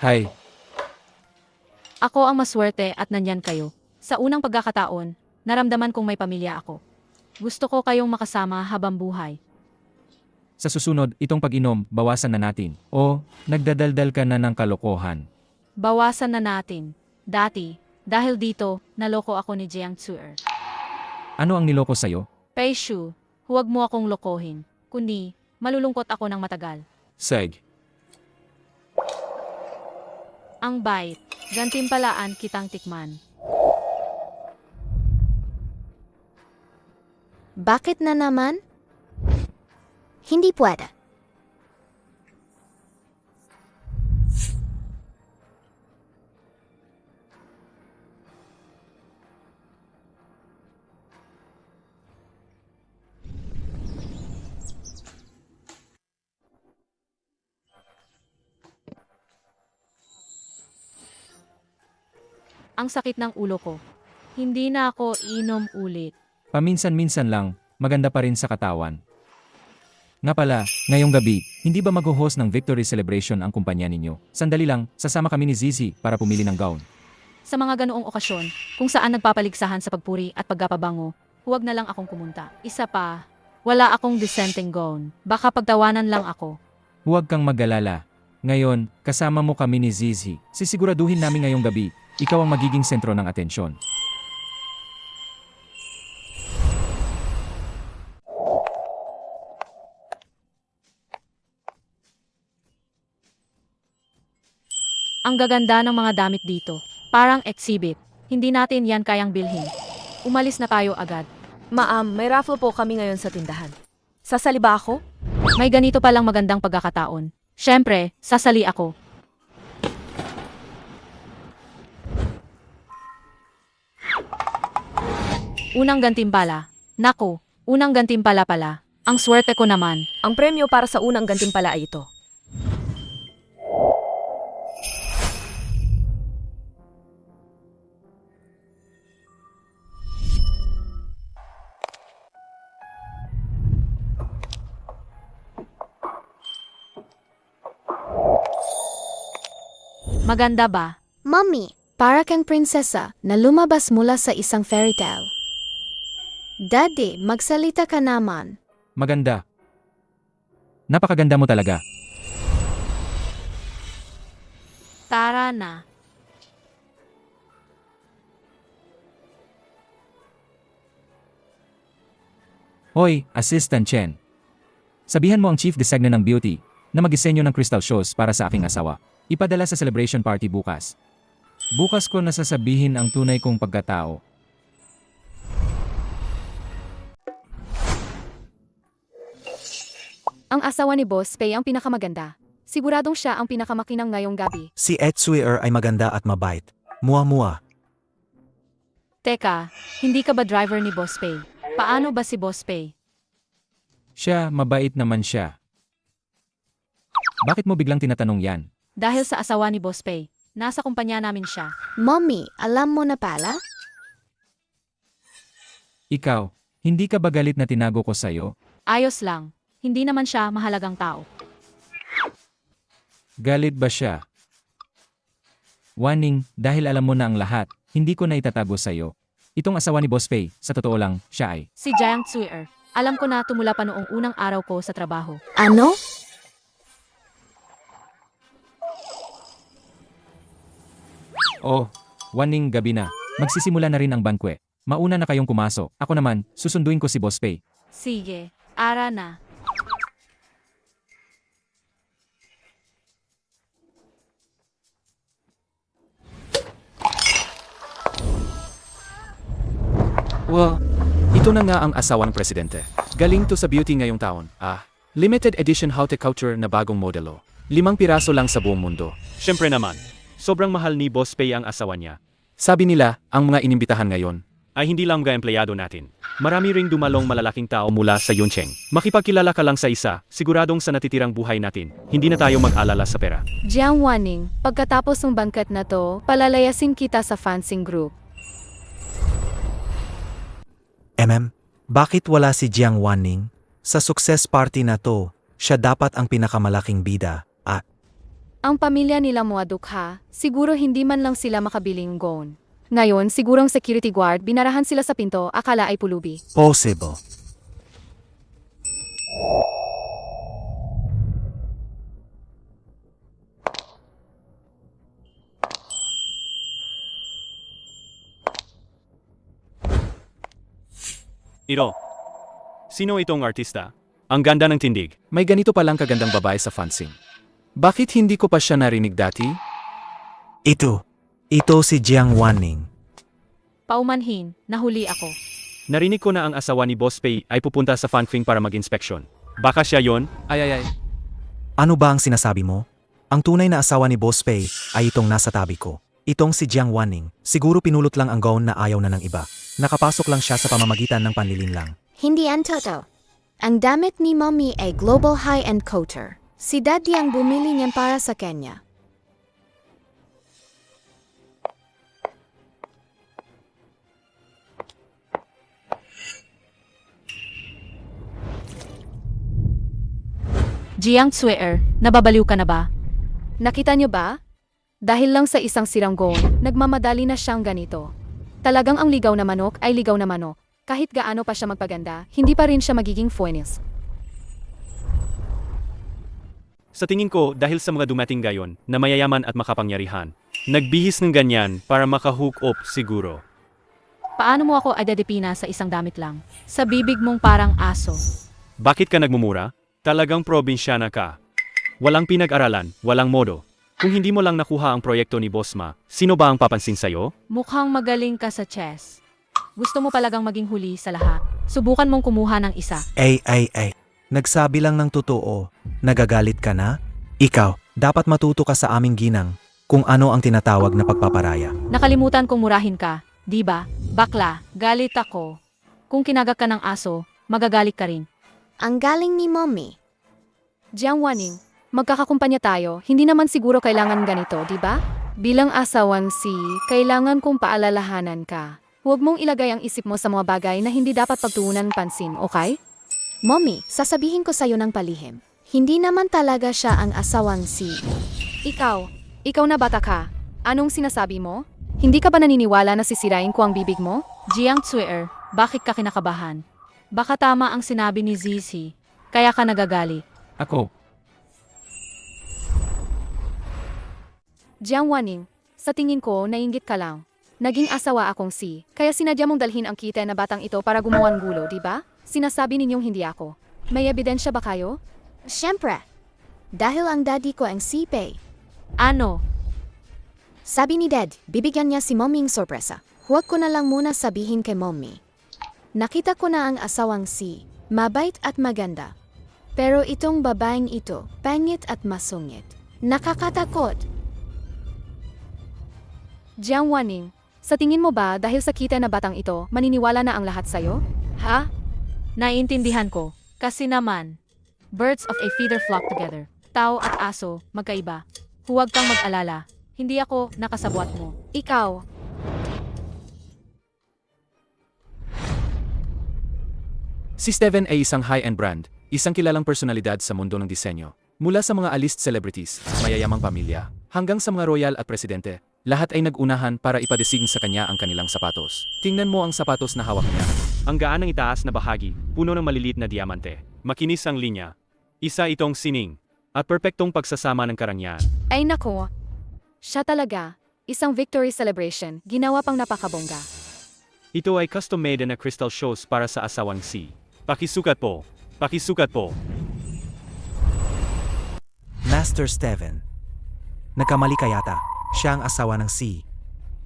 Hay, Ako ang maswerte at nandyan kayo. Sa unang pagkakataon, naramdaman kong may pamilya ako. Gusto ko kayong makasama habang buhay. sa susunod, itong pag-inom, bawasan na natin. O, nagdadaldal ka na ng kalokohan. Bawasan na natin. Dati, dahil dito, naloko ako ni Jiang Tsuer. Ano ang niloko sa'yo? Pei Shu, huwag mo akong lokohin. Kundi, malulungkot ako ng matagal. Seg. Ang bait, gantimpalaan kitang tikman. Bakit na naman? Hindi pwede. Ang sakit ng ulo ko. Hindi na ako inom ulit. Paminsan-minsan lang, maganda pa rin sa katawan. Nga pala, ngayong gabi, hindi ba mag-host ng victory celebration ang kumpanya ninyo? Sandali lang, sasama kami ni Zizi para pumili ng gown. Sa mga ganoong okasyon, kung saan nagpapaligsahan sa pagpuri at pagkapabango, huwag na lang akong kumunta. Isa pa, wala akong dissenting gown. Baka pagtawanan lang ako. Huwag kang mag-alala. Ngayon, kasama mo kami ni Zizi. Sisiguraduhin namin ngayong gabi, ikaw ang magiging sentro ng atensyon. Ang gaganda ng mga damit dito. Parang exhibit. Hindi natin yan kayang bilhin. Umalis na tayo agad. Ma'am, may raffle po kami ngayon sa tindahan. Sasali ba ako? May ganito palang magandang pagkakataon. Siyempre, sasali ako. Unang gantimpala. Nako, unang gantimpala pala. Ang swerte ko naman. Ang premyo para sa unang gantimpala ay ito. Maganda ba? Mommy, para kang prinsesa na lumabas mula sa isang fairy tale. Daddy, magsalita ka naman. Maganda. Napakaganda mo talaga. Tara na. Hoy, Assistant Chen. Sabihan mo ang Chief Designer ng Beauty na mag-isenyo ng crystal shoes para sa aking asawa. Ipadala sa celebration party bukas. Bukas ko nasasabihin ang tunay kong pagkatao. Ang asawa ni Boss Pei ang pinakamaganda. Siguradong siya ang pinakamakinang ngayong gabi. Si Ed Suier ay maganda at mabait. Mua-mua. Teka, hindi ka ba driver ni Boss Pei? Paano ba si Boss Pei? Siya, mabait naman siya. Bakit mo biglang tinatanong yan? Dahil sa asawa ni Boss Pei, nasa kumpanya namin siya. Mommy, alam mo na pala? Ikaw, hindi ka ba galit na tinago ko sa'yo? Ayos lang, hindi naman siya mahalagang tao. Galit ba siya? Waning, dahil alam mo na ang lahat, hindi ko na itatago sa'yo. Itong asawa ni Boss Pei, sa totoo lang, siya ay. Si Jiang Tsuer, alam ko na tumula pa noong unang araw ko sa trabaho. Ano? Oh, Waning, gabi na. Magsisimula na rin ang bankwe. Mauna na kayong kumasok. Ako naman, susunduin ko si Boss Pei. Sige, ara na. Well, ito na nga ang asawa ng presidente. Galing to sa beauty ngayong taon. Limited edition haute couture na bagong modelo. 5 piraso lang sa buong mundo. Siyempre naman, sobrang mahal ni Boss Pei ang asawa niya. Sabi nila, ang mga inimbitahan ngayon. Ay hindi lang mga empleyado natin. Marami ring dumalong malalaking tao mula sa Yuncheng. Makipagkilala ka lang sa isa, siguradong sa natitirang buhay natin, hindi na tayo mag-alala sa pera. Jiang Waning, pagkatapos ng bangkat na to, palalayasin kita sa fencing group. Bakit wala si Jiang Wanning? Sa success party na to, siya dapat ang pinakamalaking bida. Ang pamilya nila muadukha, siguro hindi man lang sila makabiling gown. Ngayon, sigurong security guard, binarahan sila sa pinto, akala ay pulubi. Possible. Iro, sino itong artista? Ang ganda ng tindig. May ganito palang kagandang babae sa fencing. Bakit hindi ko pa siya narinig dati? Ito si Jiang Wanning. Paumanhin, nahuli ako. Narinig ko na ang asawa ni Boss Pei ay pupunta sa Fanfing para mag-inspeksyon. Baka siya yon? Ay. Ano ba ang sinasabi mo? Ang tunay na asawa ni Boss Pei ay itong nasa tabi ko. Itong si Jiang Wanning. Siguro pinulot lang ang gown na ayaw na ng iba. Nakapasok lang siya sa pamamagitan ng panlilinlang. Hindi ang totoo. Ang damit ni Mommy ay global high-end couture. Si Daddy ang bumili niyan para sa kanya. Jiang Tsuer, nababaliw ka na ba? Nakita niyo ba? Dahil lang sa isang sirang gown, nagmamadali na siyang ganito. Talagang ang ligaw na manok ay ligaw na manok. Kahit gaano pa siya magpaganda, hindi pa rin siya magiging fuenis. Sa tingin ko, dahil sa mga dumating gayon na mayayaman at makapangyarihan, nagbihis ng ganyan para makahook up siguro. Paano mo ako adadipina sa isang damit lang? Sa bibig mong parang aso. Bakit ka nagmumura? Talagang probinsyana ka. Walang pinag-aralan, walang modo. Kung hindi mo lang nakuha ang proyekto ni Boss Ma, sino ba ang papansin sa'yo? Mukhang magaling ka sa chess. Gusto mo talagang maging huli sa lahat. Subukan mong kumuha ng isa. Nagsabi lang ng totoo. Nagagalit ka na? Ikaw, dapat matuto ka sa aming ginang kung ano ang tinatawag na pagpaparaya. Nakalimutan kong murahin ka, di ba? Bakla, galit ako. Kung kinagak ka ng aso, magagalit ka rin. Ang galing ni Mommy. Jiang Waning, magkakakumpanya tayo, hindi naman siguro kailangan ganito, di ba? Bilang asawang si, kailangan kong paalalahanan ka. Huwag mong ilagay ang isip mo sa mga bagay na hindi dapat pagtuunan ng pansin, okay? Mommy, sasabihin ko sa'yo ng palihim. Hindi naman talaga siya ang asawang si... Ikaw na bata ka. Anong sinasabi mo? Hindi ka ba naniniwala na sisirain ko ang bibig mo? Jiang Tsuer, bakit ka kinakabahan? Baka tama ang sinabi ni Zizi, kaya ka nagagali. Ako, Jiang Waning, sa tingin ko, nainggit ka lang. Naging asawa akong si, kaya sinadya mong dalhin ang kita na batang ito para gumawang gulo, di ba? Sinasabi ninyong hindi ako. May ebidensya ba kayo? Siyempre. Dahil ang daddy ko ang CPA. Ano? Sabi ni Dad, bibigyan niya si Mommyng sorpresa. Huwag ko na lang muna sabihin kay Mommy. Nakita ko na ang asawang si, mabait at maganda. Pero itong babaeng ito, pangit at masungit. Nakakatakot. Jiang Wanning, sa tingin mo ba dahil sa kita na batang ito, maniniwala na ang lahat sa'yo? Ha? Naiintindihan ko. Kasi naman, birds of a feather flock together. Tao at aso, magkaiba. Huwag kang mag-alala. Hindi ako nakasabwat mo. Ikaw, Si Steven ay isang high-end brand, isang kilalang personalidad sa mundo ng disenyo. Mula sa mga A-list celebrities, mayayamang pamilya, hanggang sa mga royal at presidente, lahat ay nag-unahan para ipadesign sa kanya ang kanilang sapatos. Tingnan mo ang sapatos na hawak niya. Ang gaan ng itaas na bahagi, puno ng maliliit na diamante. Makinis ang linya. Isa itong sining. At perpektong pagsasama ng karangyaan. ay nako. Siya talaga, isang victory celebration, ginawa pang napakabongga. Ito ay custom-made na crystal shoes para sa asawang si. Pakisukat po. Pakisukat po. Master Steven. Nagkamali ka yata. Siya ang asawa ng si.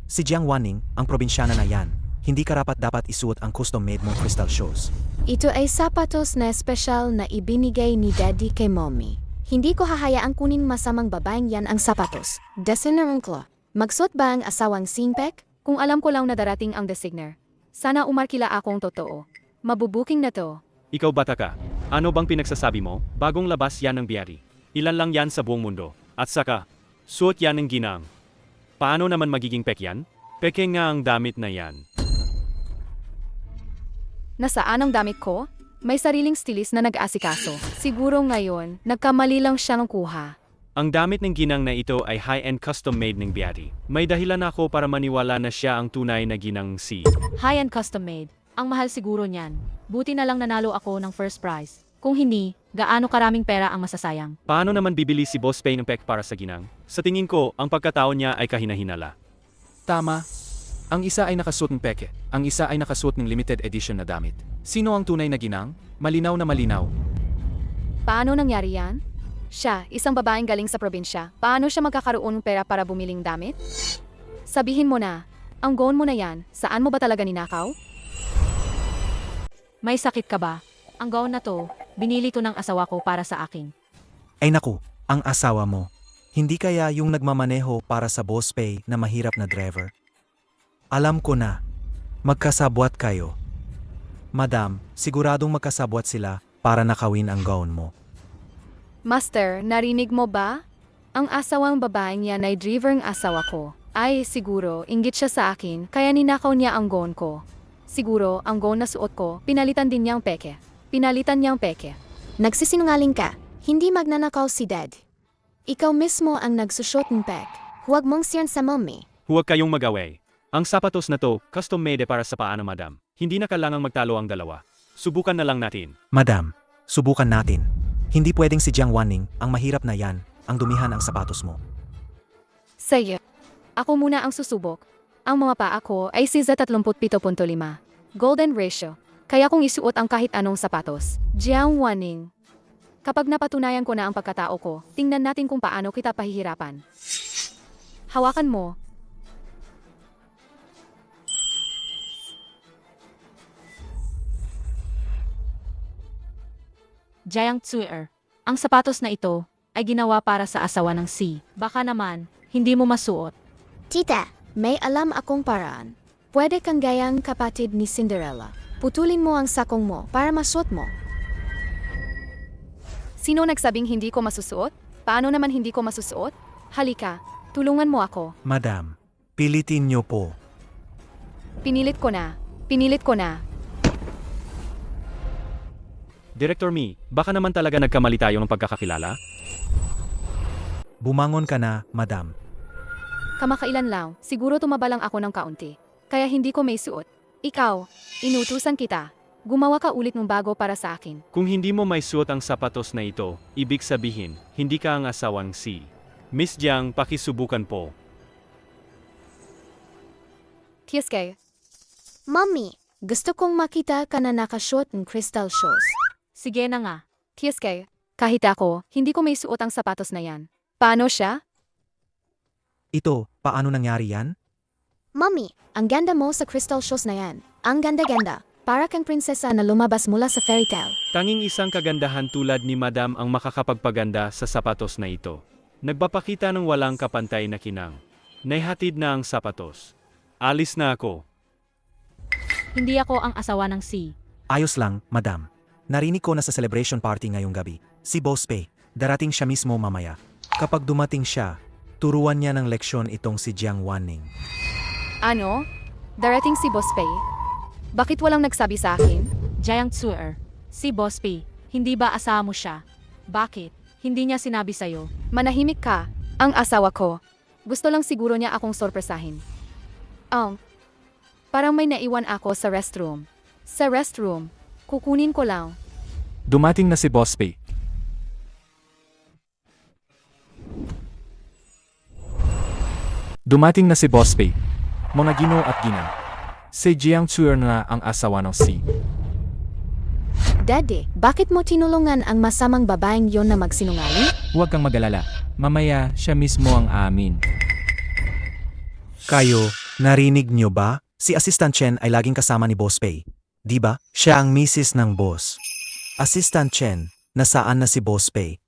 Si Jiang Wanning, ang probinsyana na yan. Hindi karapat dapat isuot ang custom-made mong crystal shoes. Ito ay sapatos na espesyal na ibinigay ni Daddy kay Mommy. Hindi ko hahayaang kunin masamang babaeng yan ang sapatos. Designer ko. Magsuot ba ang asawang Singpek? Kung alam ko lang na darating ang designer. Sana umarkila akong totoo. Mabubuking na to. Ikaw bata ka. Ano bang pinagsasabi mo? Bagong labas yan ng biyari. Ilan lang yan sa buong mundo. At saka, suot yan ng ginang. Paano naman magiging pek yan? Peke nga ang damit na yan. Nasaan ang damit ko? May sariling stylist na nag-aasikaso. Siguro ngayon, nagkamali lang siya ng kuha. Ang damit ng ginang na ito ay high-end custom-made ng biyari. May dahilan ako para maniwala na siya ang tunay na ginang si. High-end custom made. Ang mahal siguro niyan. Buti na lang nanalo ako ng first prize. Kung hindi, gaano karaming pera ang masasayang. Paano naman bibili si Boss Pay ng pek para sa ginang? Sa tingin ko, ang pagkatao niya ay kahinahinala. Tama. Ang isa ay nakasuot ng peke, ang isa ay nakasuot ng limited edition na damit. Sino ang tunay na ginang? Malinaw na malinaw. Paano nangyari yan? Siya, isang babaeng galing sa probinsya. Paano siya magkakaroon ng pera para bumiling damit? Sabihin mo na, ang gown mo na yan, saan mo ba talaga ninakaw? May sakit ka ba? Ang gown na to, binili to ng asawa ko para sa akin. Ay naku, ang asawa mo. Hindi kaya yung nagmamaneho para sa boss pay na mahirap na driver? Alam ko na. Magkasabwat kayo. Madam, siguradong magkasabwat sila para nakawin ang gown mo. Master, narinig mo ba? Ang asawang babaeng yan ay driver ng asawa ko. Ay, siguro, inggit siya sa akin, kaya ninakaw niya ang gown ko. Siguro, ang gown na suot ko, pinalitan din niyang peke. Pinalitan niyang peke. Nagsisinungaling ka. Hindi magnanakaw si Dad. Ikaw mismo ang nagsushot ng pek. Huwag mong siyan sa Mommy. Huwag kayong mag-away. Ang sapatos na to, custom-made para sa paano madam. Hindi na kailangang magtalo ang dalawa. Subukan na lang natin. Madam, subukan natin. Hindi pwedeng si Jiang Wanning, ang mahirap na yan, ang dumihan ang sapatos mo. Sige. Ako muna ang susubok. Ang mga paa ko ay si Z37.5. Golden ratio. Kaya kung isuot ang kahit anong sapatos. Jiang Wanning. Kapag napatunayan ko na ang pagkatao ko, tingnan natin kung paano kita pahihirapan. Hawakan mo. Jiang Tsuer. Ang sapatos na ito ay ginawa para sa asawa ng si. Baka naman, hindi mo masuot. Tita, may alam akong paraan. Pwede kang gayang kapatid ni Cinderella. Putulin mo ang sakong mo para masuot mo. Sino nagsabing hindi ko masusuot? Paano naman hindi ko masusuot? Halika, tulungan mo ako. Madam, pilitin niyo po. Pinilit ko na. Pinilit ko na. Director Mi, baka naman talaga nagkamali tayo ng pagkakakilala? Bumangon ka na, madam. Kamakailan lang, siguro tumaba lang ako ng kaunti. Kaya hindi ko may suot. Ikaw, inutusan kita. Gumawa ka ulit ng bago para sa akin. Kung hindi mo may suot ang sapatos na ito, ibig sabihin, hindi ka ang asawang si. Miss Jiang, pakisubukan po. Kieske, Mommy, Gusto kong makita ka na nakashot ng crystal shoes. Sige na nga. Tieske, kahit ako, hindi ko may suot ang sapatos na yan. Paano siya? Ito, paano nangyari yan? Mommy, ang ganda mo sa crystal shoes na yan. Ang ganda-ganda. Para kang prinsesa na lumabas mula sa fairy tale. Tanging isang kagandahan tulad ni Madam ang makakapagpaganda sa sapatos na ito. Nagpapakita ng walang kapantay na kinang. Naihatid na ang sapatos. Alis na ako. Hindi ako ang asawa ng C. Ayos lang, madam. Narinig ko na sa celebration party ngayong gabi. Si Boss Pei, darating siya mismo mamaya. Kapag dumating siya, turuan niya ng leksyon itong si Jiang Wanning. Ano? Darating si Boss Pei? Bakit walang nagsabi sa akin? Jiang Tsuer. Si Boss P. Hindi ba asawa mo siya? Bakit? Hindi niya sinabi sa'yo. Manahimik ka. Ang asawa ko. Gusto lang siguro niya akong sorpresahin. Parang may naiwan ako sa restroom. Sa restroom. Kukunin ko lang. Dumating na si Boss Pei. Dumating na si Boss Pei. Mga Gino at Ginang. Si Jiang Tsuer na ang asawa ng C. Daddy, bakit mo tinulungan ang masamang babaeng yon na magsinungaling? Huwag kang mag-alala. Mamaya, siya mismo ang amin. Kayo, narinig niyo ba? Si Assistant Chen ay laging kasama ni Boss Pei. Di ba? Siya ang misis ng boss. Assistant Chen, nasaan na si Boss Pei?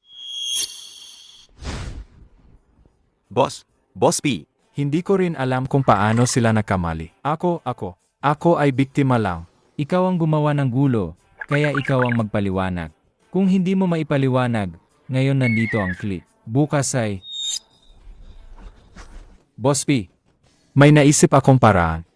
Boss P. Hindi ko rin alam kung paano sila nagkamali. Ako ay biktima lang. Ikaw ang gumawa ng gulo, kaya ikaw ang magpaliwanag. Kung hindi mo maipaliwanag, ngayon nandito ang clip. Bukas ay... Boss P, May naisip akong paraan.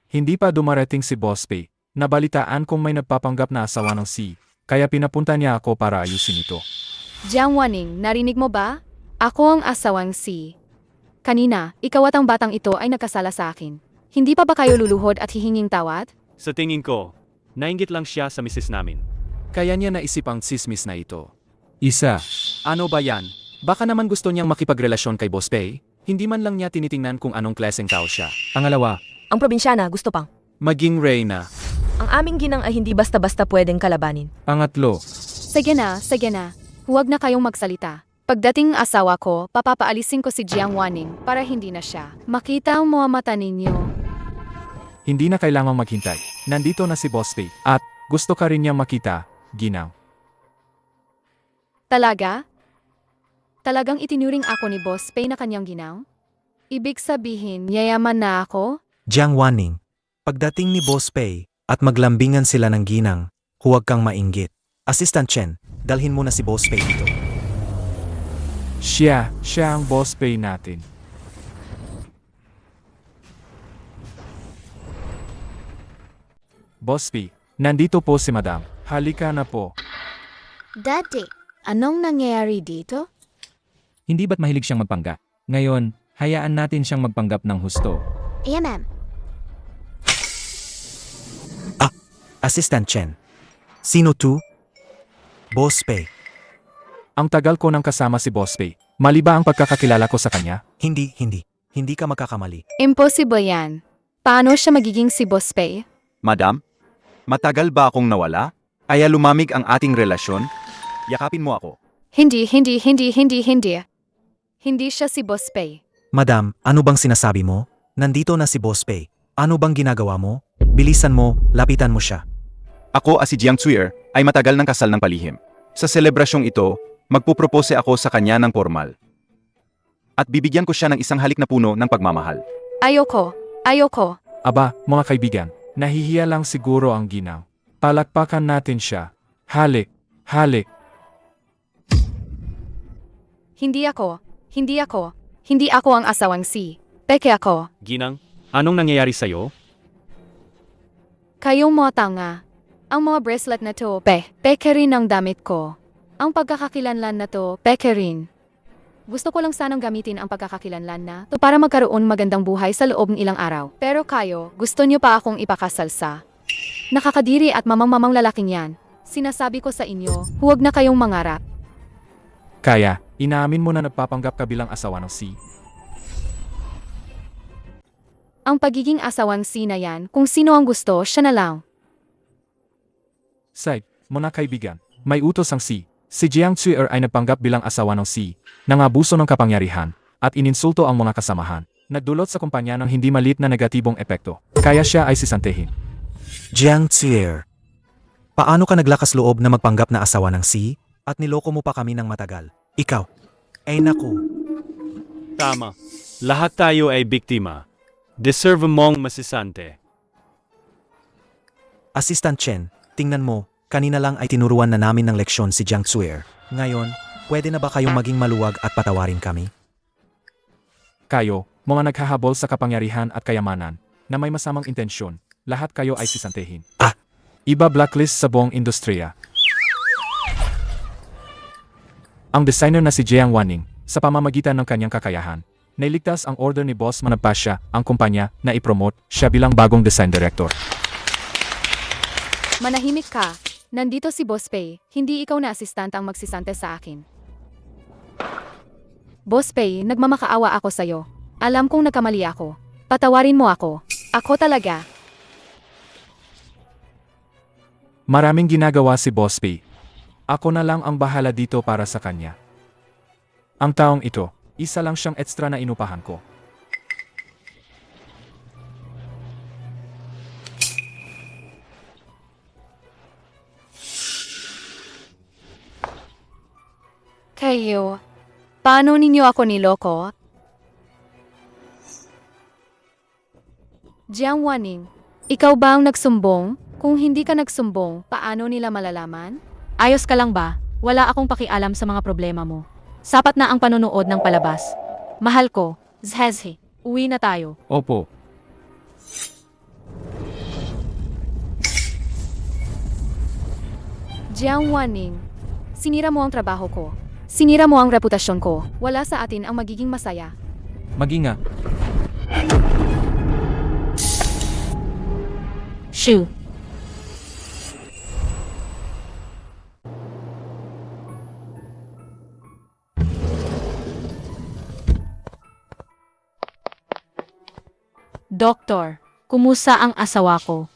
Hindi pa dumarating si Boss Pei. Nabalitaan kong may nagpapanggap na asawa ng C, kaya pinapunta niya ako para ayusin ito. Jiang Wanning, narinig mo ba? Ako ang asawang si. Kanina, ikaw at ang batang ito ay nagkasala sa akin. Hindi pa ba kayo luluhod at hihinging tawad? Sa tingin ko, nainggit lang siya sa misis namin. Kaya niya naisip ang sismis na ito. Isa. Ano ba yan? Baka naman gusto niyang makipagrelasyon kay Boss Pei? Hindi man lang niya tinitingnan kung anong klaseng tao siya. Pangalawa. Ang probinsyana gusto pang. Maging reyna. Ang aming ginang ay hindi basta-basta pwedeng kalabanin. Pangatlo. Sige na. Huwag na kayong magsalita. Pagdating ng asawa ko, papapaalisin ko si Jiang Wanning para hindi na siya. Makita ang mga mata ninyo. Hindi na kailangang maghintay. Nandito na si Boss Pei. At gusto ka rin niya makita, Ginang. Talaga? Talagang itinuring ako ni Boss Pei na kanyang ginang? Ibig sabihin, yayaman na ako? Jiang Wanning, pagdating ni Boss Pei at maglambingan sila ng ginang, huwag kang mainggit. Assistant Chen, dalhin mo na si Boss Pei dito. Siya ang Boss Pei natin. Boss Pei, nandito po si Madam. Halika na po. Daddy, anong nangyayari dito? Hindi ba't mahilig siyang magpanggap? Ngayon, hayaan natin siyang magpanggap ng husto. Yeah, ma'am. Assistant Chen. Sino to? Boss Pei. Ang tagal ko nang kasama si Boss Pei. Mali ba ang pagkakakilala ko sa kanya? Hindi. Hindi ka magkakamali. Impossible yan. Paano siya magiging si Boss Pei? Madam, matagal ba akong nawala? Kaya lumamig ang ating relasyon? Yakapin mo ako. Hindi. Hindi siya si Boss Pei. Madam, ano bang sinasabi mo? Nandito na si Boss Pei. Ano bang ginagawa mo? Bilisan mo, lapitan mo siya. Ako si Jiang Tsuer ay matagal ng kasal ng palihim. Sa selebrasyong ito, magpupropose ako sa kanya ng formal. At bibigyan ko siya ng isang halik na puno ng pagmamahal. Ayoko. Aba, mga kaibigan, nahihiya lang siguro ang Ginang. Palakpakan natin siya. Halik. Hindi ako ang asawang si. Peke ako. Ginang, anong nangyayari sa'yo? Kayong mga tanga. Ang mga bracelet na to, peke rin ang damit ko. Ang pagkakakilanlan na to, peke rin. Gusto ko lang sanang gamitin ang pagkakakilanlan na to para magkaroon magandang buhay sa loob ng ilang araw. Pero kayo, gusto niyo pa akong ipakasal sa nakakadiri at mamang-mamang lalaking yan. Sinasabi ko sa inyo, huwag na kayong mangarap. Kaya, inaamin mo na nagpapanggap ka bilang asawa ng C. Ang pagiging asawang si na yan, kung sino ang gusto, siya na lang. Say, mga kaibigan, may utos ang Si Jiang Tsuer ay nagpanggap bilang asawa ng nangabuso ng kapangyarihan, at ininsulto ang mga kasamahan. Nagdulot sa kumpanya ng hindi malit na negatibong epekto. Kaya siya ay sisantehin. Jiang Tsier, paano ka naglakas loob na magpanggap na asawa ng at niloko mo pa kami ng matagal? Ikaw, ay naku. Tama. Lahat tayo ay biktima. Deserve mong masisante. Assistant Chen, tingnan mo, kanina lang ay tinuruan na namin ng leksyon si Jiang Tsuer. Ngayon, pwede na ba kayong maging maluwag at patawarin kami? Kayo, mga naghahabol sa kapangyarihan at kayamanan, na may masamang intensyon, lahat kayo ay sisantehin. Iba blacklist sa buong industriya. Ang designer na si Jiang Wanning, sa pamamagitan ng kanyang kakayahan, nailigtas ang order ni Boss Managpasya ang kumpanya na ipromote siya bilang bagong design director. Manahimik ka. Nandito si Boss Pei, hindi ikaw na assistant ang magsisante sa akin. Boss Pei, nagmamakaawa ako sa'yo. Alam kong nagkamali ako. Patawarin mo ako. Ako talaga. Maraming ginagawa si Boss P. Ako na lang ang bahala dito para sa kanya. Ang taong ito, isa lang siyang ekstra na inupahan ko. Kayo, paano ninyo ako niloko? Jiang Wanning, ikaw ba ang nagsumbong? Kung hindi ka nagsumbong, paano nila malalaman? Ayos ka lang ba? Wala akong pakialam sa mga problema mo. Sapat na ang panonood ng palabas. Mahal ko, Zhezhe, uwi na tayo. Opo. Jiang Wanning, sinira mo ang trabaho ko. Sinira mo ang reputasyon ko. Wala sa atin ang magiging masaya. Mag-ingat. Shoo. Doktor, kumusta ang asawa ko?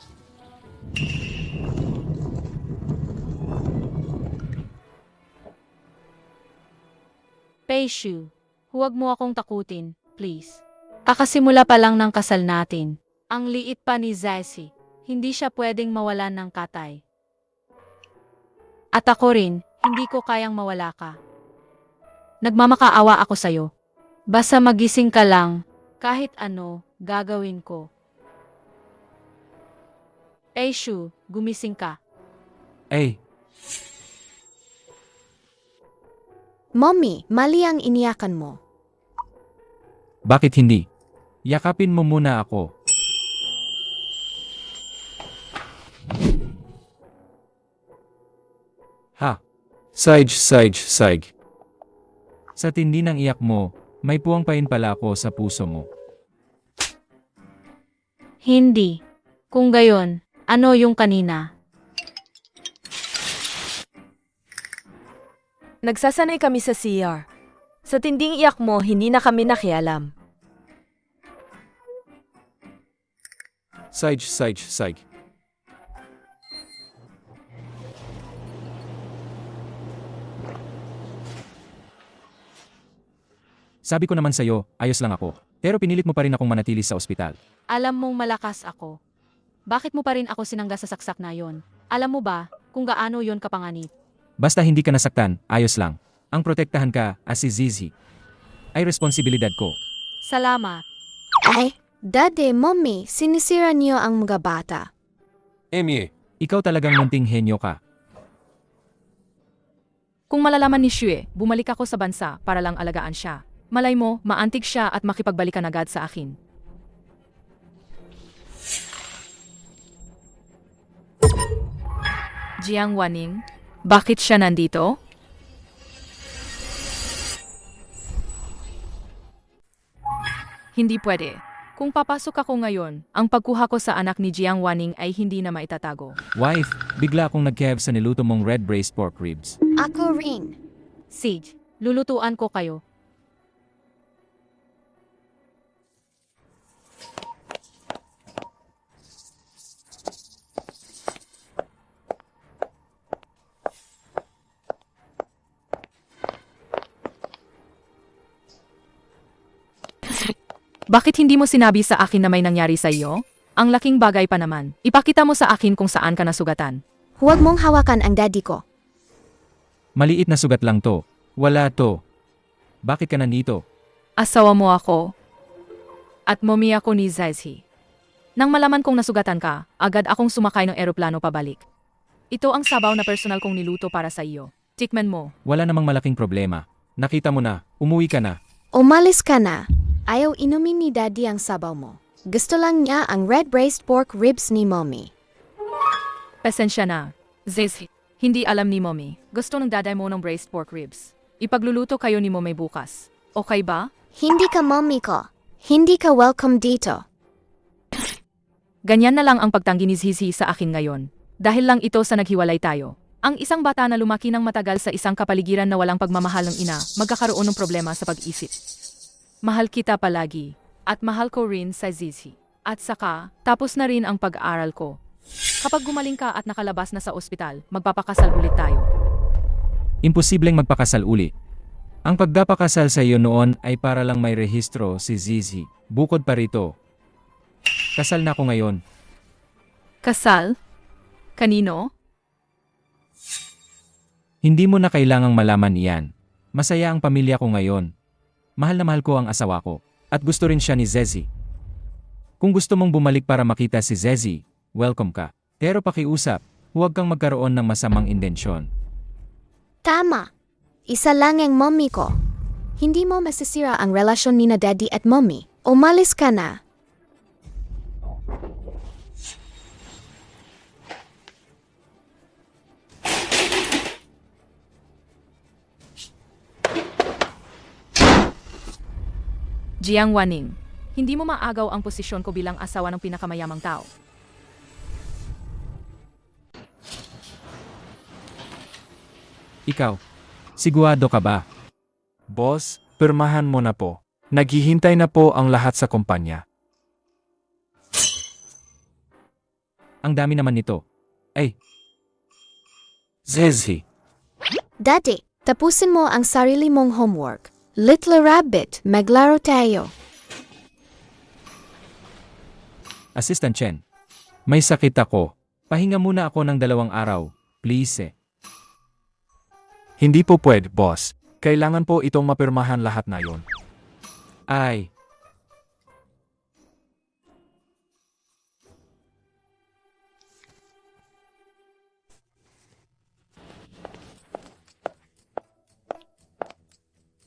Peishu, huwag mo akong takutin, please. Kakasimula pa lang ng kasal natin. Ang liit pa ni Zaisi, hindi siya pwedeng mawalan ng katay. At ako rin, hindi ko kayang mawala ka. Nagmamakaawa ako sa'yo. Basta magising ka lang, kahit ano, gagawin ko. Peishu, gumising ka. Ay, Mommy, mali ang iniyakan mo. bakit hindi? Yakapin mo muna ako. Ha? Saig. Sa tindi ng iyak mo, may puwang pain pala ako sa puso mo. Hindi. Kung gayon, ano yung kanina? Nagsasanay kami sa CR. Sa tinding iyak mo, hindi na kami nakialam. Saig. Sabi ko naman sa'yo, ayos lang ako. Pero pinilit mo pa rin akong manatili sa ospital. Alam mong malakas ako. Bakit mo pa rin ako sinangga sa saksak na yon? Alam mo ba kung gaano yon kapanganib? Basta hindi ka nasaktan, ayos lang. Ang protektahan ka, as si Zizi, ay responsibilidad ko. Salamat. Ay, Daddy, Mommy, sinisira niyo ang mga bata. Ikaw talagang munting henyo ka. Kung malalaman ni Xue, bumalik ako sa bansa para lang alagaan siya. Malay mo, maantig siya at makipagbalikan agad sa akin. Jiang Wanning, bakit siya nandito? Hindi pwede. Kung papasok ako ngayon, ang pagkuha ko sa anak ni Jiang Wanning ay hindi na maitatago. Wife, bigla akong nag-kev sa niluto mong red braised pork ribs. Ako rin. Sige, lulutuan ko kayo. Bakit hindi mo sinabi sa akin na may nangyari sa iyo? Ang laking bagay pa naman. Ipakita mo sa akin kung saan ka nasugatan. Huwag mong hawakan ang daddy ko. Maliit na sugat lang to. Wala to. Bakit ka nandito? Asawa mo ako. At mommy ako ni Zezhi. Nang malaman kong nasugatan ka, agad akong sumakay ng eroplano pabalik. Ito ang sabaw na personal kong niluto para sa iyo. Tikman mo. Wala namang malaking problema. Nakita mo na. Umuwi ka na. Umalis ka na. Ayaw inumin ni daddy ang sabaw mo. Gusto lang niya ang red braised pork ribs ni mommy. Pasensya na. Zezhi. Hindi alam ni mommy. Gusto ng daday mo ng braised pork ribs. Ipagluluto kayo ni mommy bukas. Okay ba? Hindi ka mommy ko. Hindi ka welcome dito. Ganyan na lang ang pagtanggi ni Zezhi sa akin ngayon. Dahil lang ito sa naghiwalay tayo. Ang isang bata na lumaki ng matagal sa isang kapaligiran na walang pagmamahal ng ina, magkakaroon ng problema sa pag-isip. Mahal kita palagi. At mahal ko rin sa Zezhi. At saka, tapos na rin ang pag-aaral ko. Kapag gumaling ka at nakalabas na sa ospital, magpapakasal ulit tayo. Imposibleng magpakasal uli. Ang pagpapakasal sa iyo noon ay para lang may rehistro si Zezhi. Bukod pa rito. Kasal na ako ngayon. Kasal? Kanino? Hindi mo na kailangang malaman iyan. Masaya ang pamilya ko ngayon. Mahal na mahal ko ang asawa ko. At gusto rin siya ni Zezhi. Kung gusto mong bumalik para makita si Zezhi, welcome ka. Pero pakiusap, huwag kang magkaroon ng masamang intensyon. Tama. Isa lang ang mommy ko. Hindi mo masisira ang relasyon ni na daddy at mommy. Umalis ka na. Jiang Waning, hindi mo maagaw ang posisyon ko bilang asawa ng pinakamayamang tao. Ikaw, sigurado ka ba? Boss, pirmahan mo na po. Naghihintay na po ang lahat sa kumpanya. Ang dami naman nito. Ay! Zezhi! Daddy, tapusin mo ang sarili mong homework. Little Rabbit, maglaro tayo. Assistant Chen, may sakit ako. Pahinga muna ako ng 2 araw. Please. Hindi po pwede, boss. Kailangan po itong mapirmahan lahat na yon. Ay!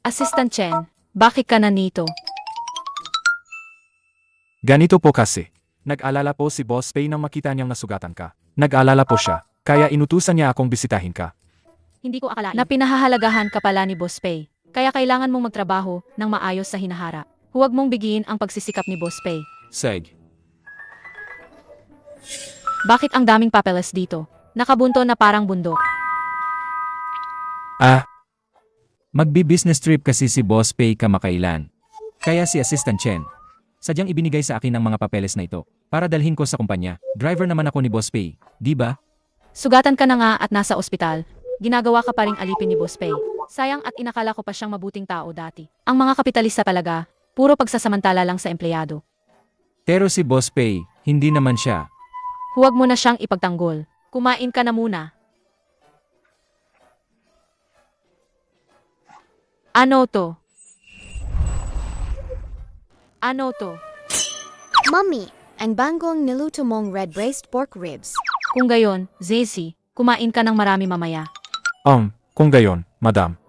Assistant Chen, bakit ka nandito? Ganito po kasi. Nag-alala po si Boss Pei nang makita niyang nasugatan ka. Nag-alala po siya, kaya inutusan niya akong bisitahin ka. Hindi ko akalain na pinahahalagahan ka pala ni Boss Pei. Kaya kailangan mong magtrabaho ng maayos sa hinaharap. Huwag mong bigin ang pagsisikap ni Boss Pei. Seg. Bakit ang daming papeles dito? Nakabunto na parang bundok. Magbi-business trip kasi si Boss Pei kamakailan. Kaya si Assistant Chen, sadyang ibinigay sa akin ang mga papeles na ito para dalhin ko sa kumpanya. Driver naman ako ni Boss Pei, di ba? Sugatan ka na nga at nasa ospital. Ginagawa ka pa ring alipin ni Boss Pei. Sayang at inakala ko pa siyang mabuting tao dati. Ang mga kapitalista talaga, puro pagsasamantala lang sa empleyado. Pero si Boss Pei, hindi naman siya. Huwag mo na siyang ipagtanggol. Kumain ka na muna. Ano to? Ano to? Mommy, ang bangong niluto mong red braised pork ribs. Kung gayon, Zezhi, kumain ka ng marami mamaya. Kung gayon, madam.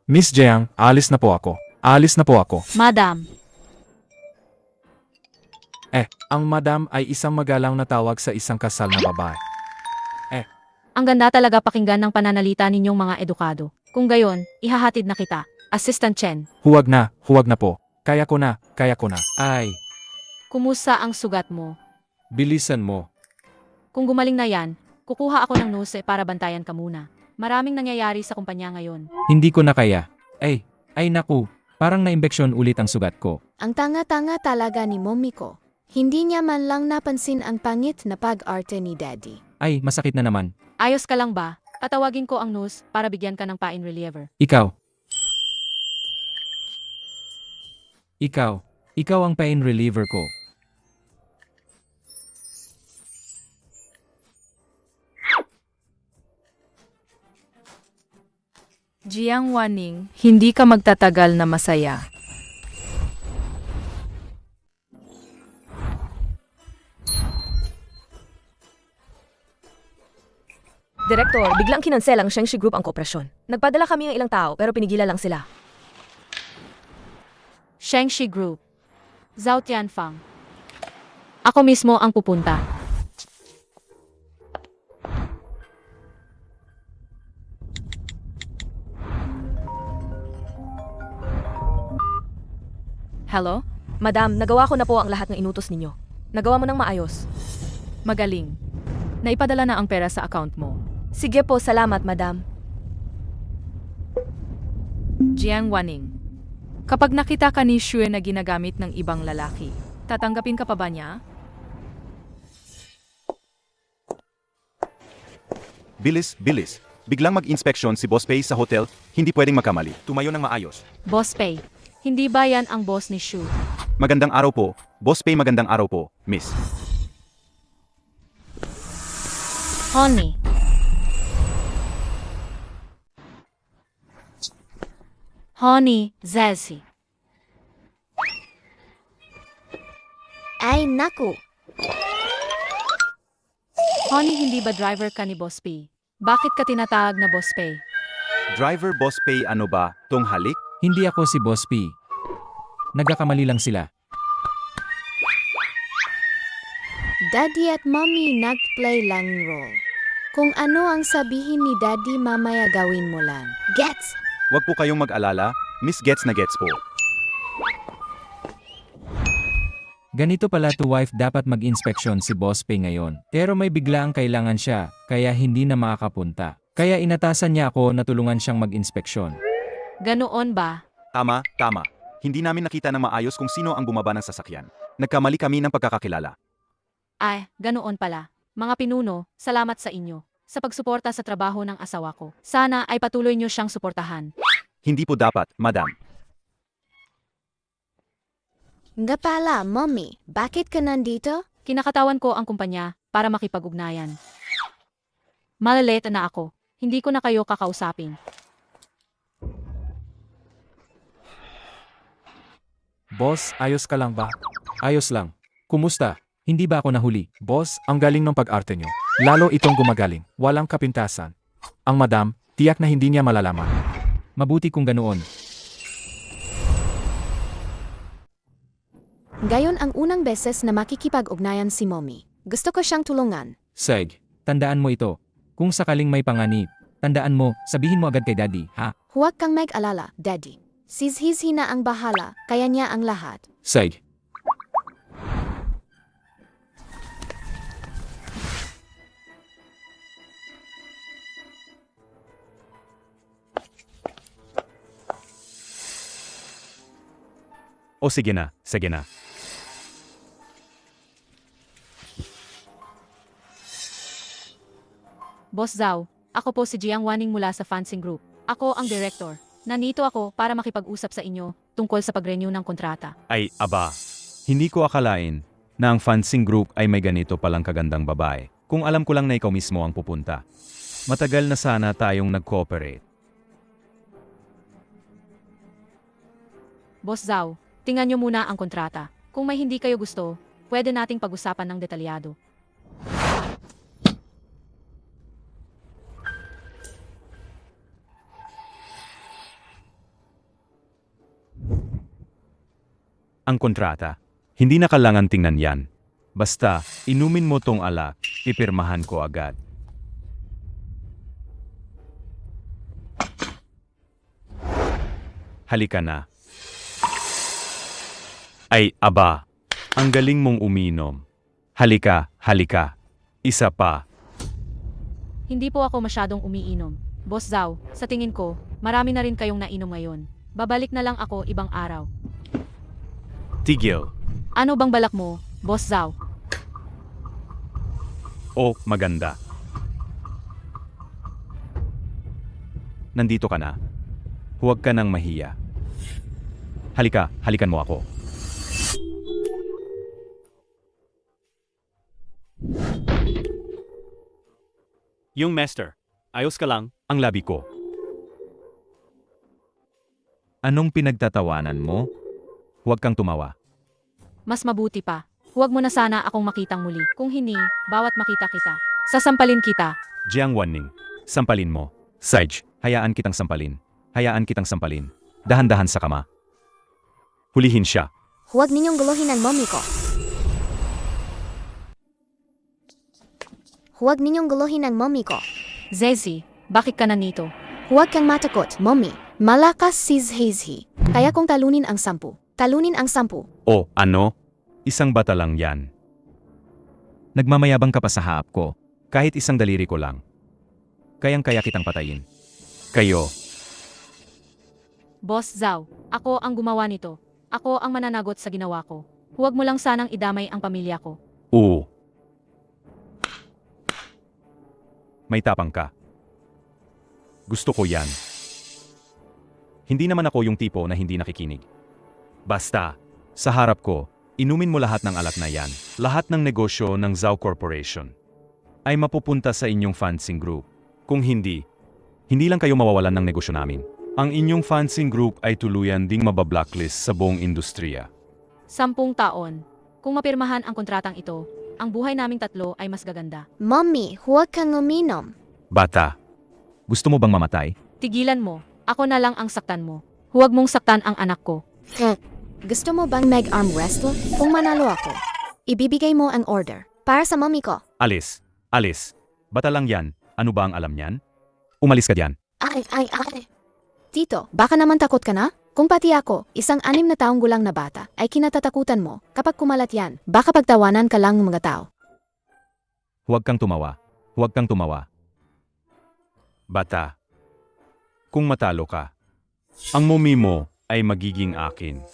Miss Jiang, alis na po ako. Alis na po ako. Madam, Ang madam ay isang magalang na tawag sa isang kasal na babae. ang ganda talaga pakinggan ng pananalita ninyong mga edukado. Kung gayon, ihahatid na kita. Assistant Chen, Huwag na po. Kaya ko na. Ay, kumusta ang sugat mo? bilisan mo. Kung gumaling na yan, kukuha ako ng nose para bantayan ka muna. Maraming nangyayari sa kumpanya ngayon. Hindi ko na kaya. Ay naku, parang naimbeksyon ulit ang sugat ko. Ang tanga-tanga talaga ni mommy ko. Hindi niya man lang napansin ang pangit na pag-arte ni daddy. Ay, masakit na naman. Ayos ka lang ba? Patawagin ko ang nose para bigyan ka ng pain reliever. Ikaw. Ikaw ang pain reliever ko. Jiang Waning, hindi ka magtatagal na masaya. Direktor, biglang kinansel ang Shengshi Group ang kooperasyon. Nagpadala kami ng ilang tao pero pinigilan lang sila. Shengshi Group. Zhao Tianfang. Ako mismo ang pupunta. Hello? Madam, nagawa ko na po ang lahat ng inutos ninyo. Nagawa mo ng maayos. Magaling. Naipadala na ang pera sa account mo. Sige po, salamat, madam. Jiang Waning. Kapag nakita ka ni Xue na ginagamit ng ibang lalaki, tatanggapin ka pa ba niya? Bilis, bilis. Biglang mag-inspeksyon si Boss Pei sa hotel, hindi pwedeng magkamali. Tumayo ng maayos. Boss Pei. Hindi ba yan ang boss ni Shu? Magandang araw po. Boss Pei, magandang araw po, miss. Honey. Honey, Zesi. Ay naku, Honey, hindi ba driver ka ni Boss P? Bakit ka tinatawag na Boss Pei? Driver Boss Pei, ano ba? Tong halik? Hindi ako si Boss P. Nagkakamali lang sila. Daddy at Mommy nag-play lang role. Kung ano ang sabihin ni Daddy mamaya gawin mo lang. Gets? Huwag po kayong mag-alala, Miss Gets na Gets po. Ganito pala to wife dapat mag-inspeksyon si Boss Pei ngayon. Pero may biglaang kailangan siya, kaya hindi na makakapunta. Kaya inatasan niya ako na tulungan siyang mag-inspeksyon. Ganoon ba? Tama, tama. Hindi namin nakita ng maayos kung sino ang bumaba ng sasakyan. Nagkamali kami ng pagkakakilala. Ay, ganoon pala. Mga pinuno, salamat sa inyo sa pagsuporta sa trabaho ng asawa ko. Sana ay patuloy niyo siyang suportahan. Hindi po dapat, madam. Nga pala, Mommy, bakit ka nandito? Kinakatawan ko ang kumpanya para makipag-ugnayan. Malaleta na ako. Hindi ko na kayo kakausapin. Boss, ayos ka lang ba? Ayos lang. Kumusta? Hindi ba ako nahuli? Boss, ang galing ng pag-arte nyo. Lalo itong gumagaling. Walang kapintasan. Ang madam, tiyak na hindi niya malalaman. Mabuti kung ganoon. Gayon ang unang beses na makikipag-ugnayan si Mommy. Gusto ko siyang tulungan. Seg, tandaan mo ito. Kung sakaling may panganib, tandaan mo, sabihin mo agad kay Daddy, ha? Huwag kang mag-alala, Daddy. Sisihisi na ang bahala, kaya niya ang lahat. Seg. O sige na, sige na. Boss Zhao, ako po si Jiang Waning mula sa Fansing Group. Ako ang director. Nandito ako para makipag-usap sa inyo tungkol sa pag-renew ng kontrata. Ay, aba. Hindi ko akalain na ang Fansing Group ay may ganito palang kagandang babae. Kung alam ko lang na ikaw mismo ang pupunta. Matagal na sana tayong nag-cooperate. Boss Zhao, tingnan nyo muna ang kontrata. Kung may hindi kayo gusto, pwede nating pag-usapan ng detalyado. Ang kontrata. Hindi na kailangan tingnan yan. Basta, inumin mo tong alak, pipirmahan ko agad. Halika na. Ay, aba. Ang galing mong uminom. Halika, halika. Isa pa. Hindi po ako masyadong umiinom. Boss Zhao, sa tingin ko, marami na rin kayong nainom ngayon. Babalik na lang ako ibang araw. Tigil. Ano bang balak mo, Boss Zhao? O, maganda. Nandito ka na. Huwag ka nang mahiya. Halika, halikan mo ako. Yung master. Ayos ka lang. Ang labi ko. Anong pinagtatawanan mo? Huwag kang tumawa. Mas mabuti pa. Huwag mo na sana akong makitang muli. Kung hindi, bawat makita kita, sasampalin kita. Jiang Wanning, sampalin mo. Sage, hayaan kitang sampalin. Hayaan kitang sampalin. Dahan-dahan sa kama. Hulihin siya. Huwag ninyong guluhin ang mommy ko. Huwag ninyong guluhin ang mommy ko. Zezi, bakit ka nandito? Huwag kang matakot, mommy. Malakas si Zhezhi. Kaya kong talunin ang 10. Talunin ang 10. O, ano? Isang bata lang yan. Nagmamayabang ka pa sa haap ko. Kahit isang daliri ko lang. Kayang-kaya kitang patayin. Kayo, Boss Zhao, ako ang gumawa nito. Ako ang mananagot sa ginawa ko. Huwag mo lang sanang idamay ang pamilya ko. oo. May tapang ka. Gusto ko yan. Hindi naman ako yung tipo na hindi nakikinig. Basta, sa harap ko, inumin mo lahat ng alak na yan. Lahat ng negosyo ng Zhao Corporation ay mapupunta sa inyong financing group. Kung hindi lang kayo mawawalan ng negosyo namin. Ang inyong financing group ay tuluyan ding mabablacklist sa buong industriya. 10 taon. Kung mapirmahan ang kontratang ito, ang buhay naming tatlo ay mas gaganda. Mommy, huwag kang uminom. Bata, gusto mo bang mamatay? Tigilan mo. Ako na lang ang saktan mo. Huwag mong saktan ang anak ko. Gusto mo bang mag-arm wrestle? Kung manalo ako, ibibigay mo ang order para sa mommy ko. Alice, bata lang yan. Ano ba ang alam niyan? Umalis ka diyan. Ay. Tito, baka naman takot ka na? Kung pati ako, isang 6 na taong gulang na bata, ay kinatatakutan mo, kapag kumalat yan, baka pagtawanan ka lang ng mga tao. Huwag kang tumawa. Huwag kang tumawa. Bata, kung matalo ka, ang mommy mo ay magiging akin.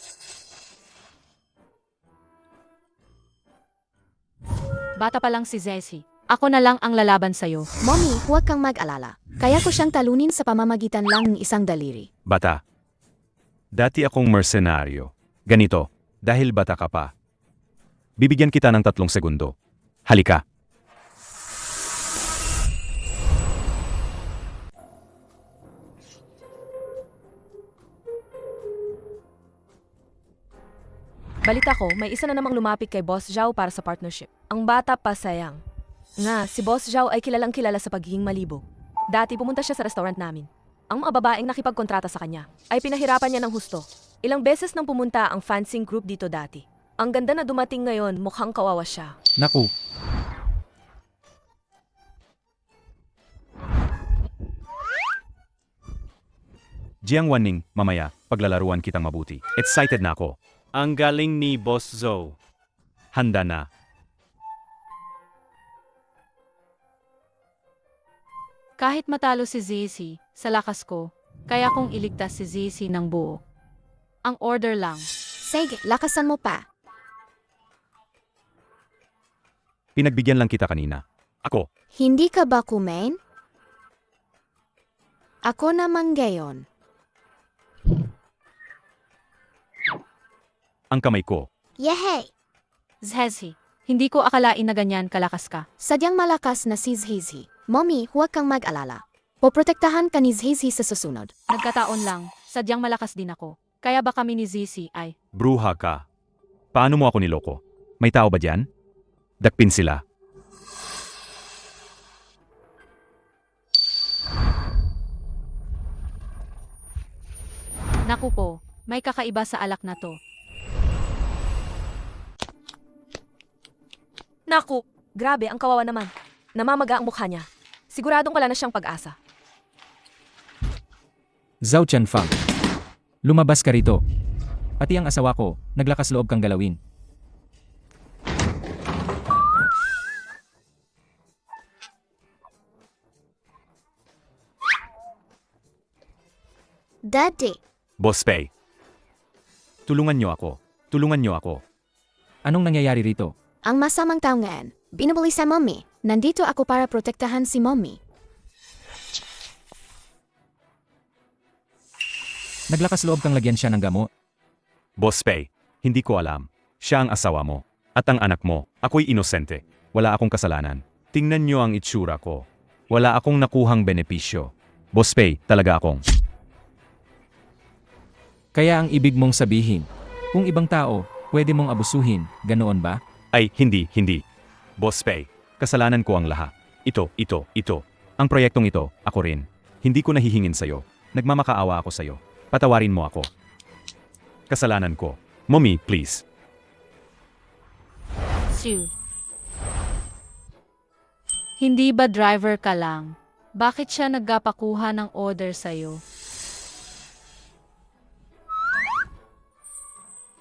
Bata pa lang si Zezi. Ako na lang ang lalaban sa'yo. Mommy, huwag kang mag-alala. Kaya ko siyang talunin sa pamamagitan lang ng isang daliri. Bata, dati akong mersenaryo. Ganito, dahil bata ka pa. Bibigyan kita ng 3 segundo. Halika. Balita ko, may isa na namang lumapit kay Boss Zhao para sa partnership. Ang bata pa sayang. Nga, si Boss Zhao ay kilalang kilala sa pagiging malibog. Dati pumunta siya sa restaurant namin. Ang mga babaeng nakipagkontrata sa kanya ay pinahirapan niya ng husto. Ilang beses nang pumunta ang fencing group dito dati. Ang ganda na dumating ngayon, mukhang kawawa siya. Naku, Jiang Wanning, mamaya, paglalaruan kitang mabuti. Excited na ako. Ang galing ni Boss Zhou. Handa na. Kahit matalo si Zezi, sa lakas ko, kaya kong iligtas si Zezi ng buo. Ang order lang. Sige, lakasan mo pa. Pinagbigyan lang kita kanina. Ako, Hindi ka ba kumain? Ako naman gayon. ang kamay ko. Yehey! Zezi, hindi ko akalain na ganyan kalakas ka. Sadyang malakas na si Zhezhi. Mommy, huwag kang mag-alala. Poprotektahan ka ni Zhezhi sa susunod. Nagkataon lang, sadyang malakas din ako. Kaya ba kami ni Zezi ay... Bruha ka. Paano mo ako niloko? May tao ba diyan? Dakpin sila. Naku po, may kakaiba sa alak na to. Naku, grabe, ang kawawa naman. Namamaga ang mukha niya. Siguradong wala na siyang pag-asa. Zhao Tianfang. Lumabas ka rito. Pati ang asawa ko, naglakas loob kang galawin. Daddy, Boss Pei. Tulungan niyo ako. Tulungan niyo ako. Anong nangyayari rito? ang masamang tao ngayon, binabali sa mommy. Nandito ako para protektahan si mommy. Naglakas loob kang lagyan siya ng gamot. Boss Pei, hindi ko alam. Siya ang asawa mo. At ang anak mo. Ako'y inosente. Wala akong kasalanan. Tingnan niyo ang itsura ko. Wala akong nakuhang benepisyo. Boss Pei, talaga akong. Kaya ang ibig mong sabihin, kung ibang tao, pwede mong abusuhin, ganoon ba? Ay, hindi. Boss Pei, kasalanan ko ang lahat. Ito. Ang proyektong ito, ako rin. Hindi ko nahihingin sa'yo. Nagmamakaawa ako sa'yo. Patawarin mo ako. Kasalanan ko. Mommy, please. Sue. Hindi ba driver ka lang? Bakit siya nagpapakuha ng order sa'yo?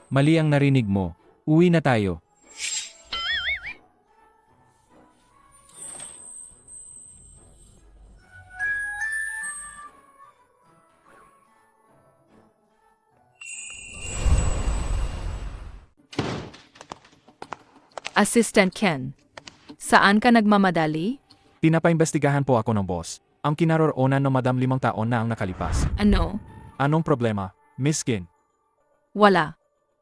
Mali ang narinig mo. Uwi na tayo. Assistant Ken, saan ka nagmamadali? Pinapaimbestigahan po ako ng boss. Ang kinaroroonan ng Madam 5 taon na ang nakalipas. Ano? Anong problema, Miss Kin? Wala.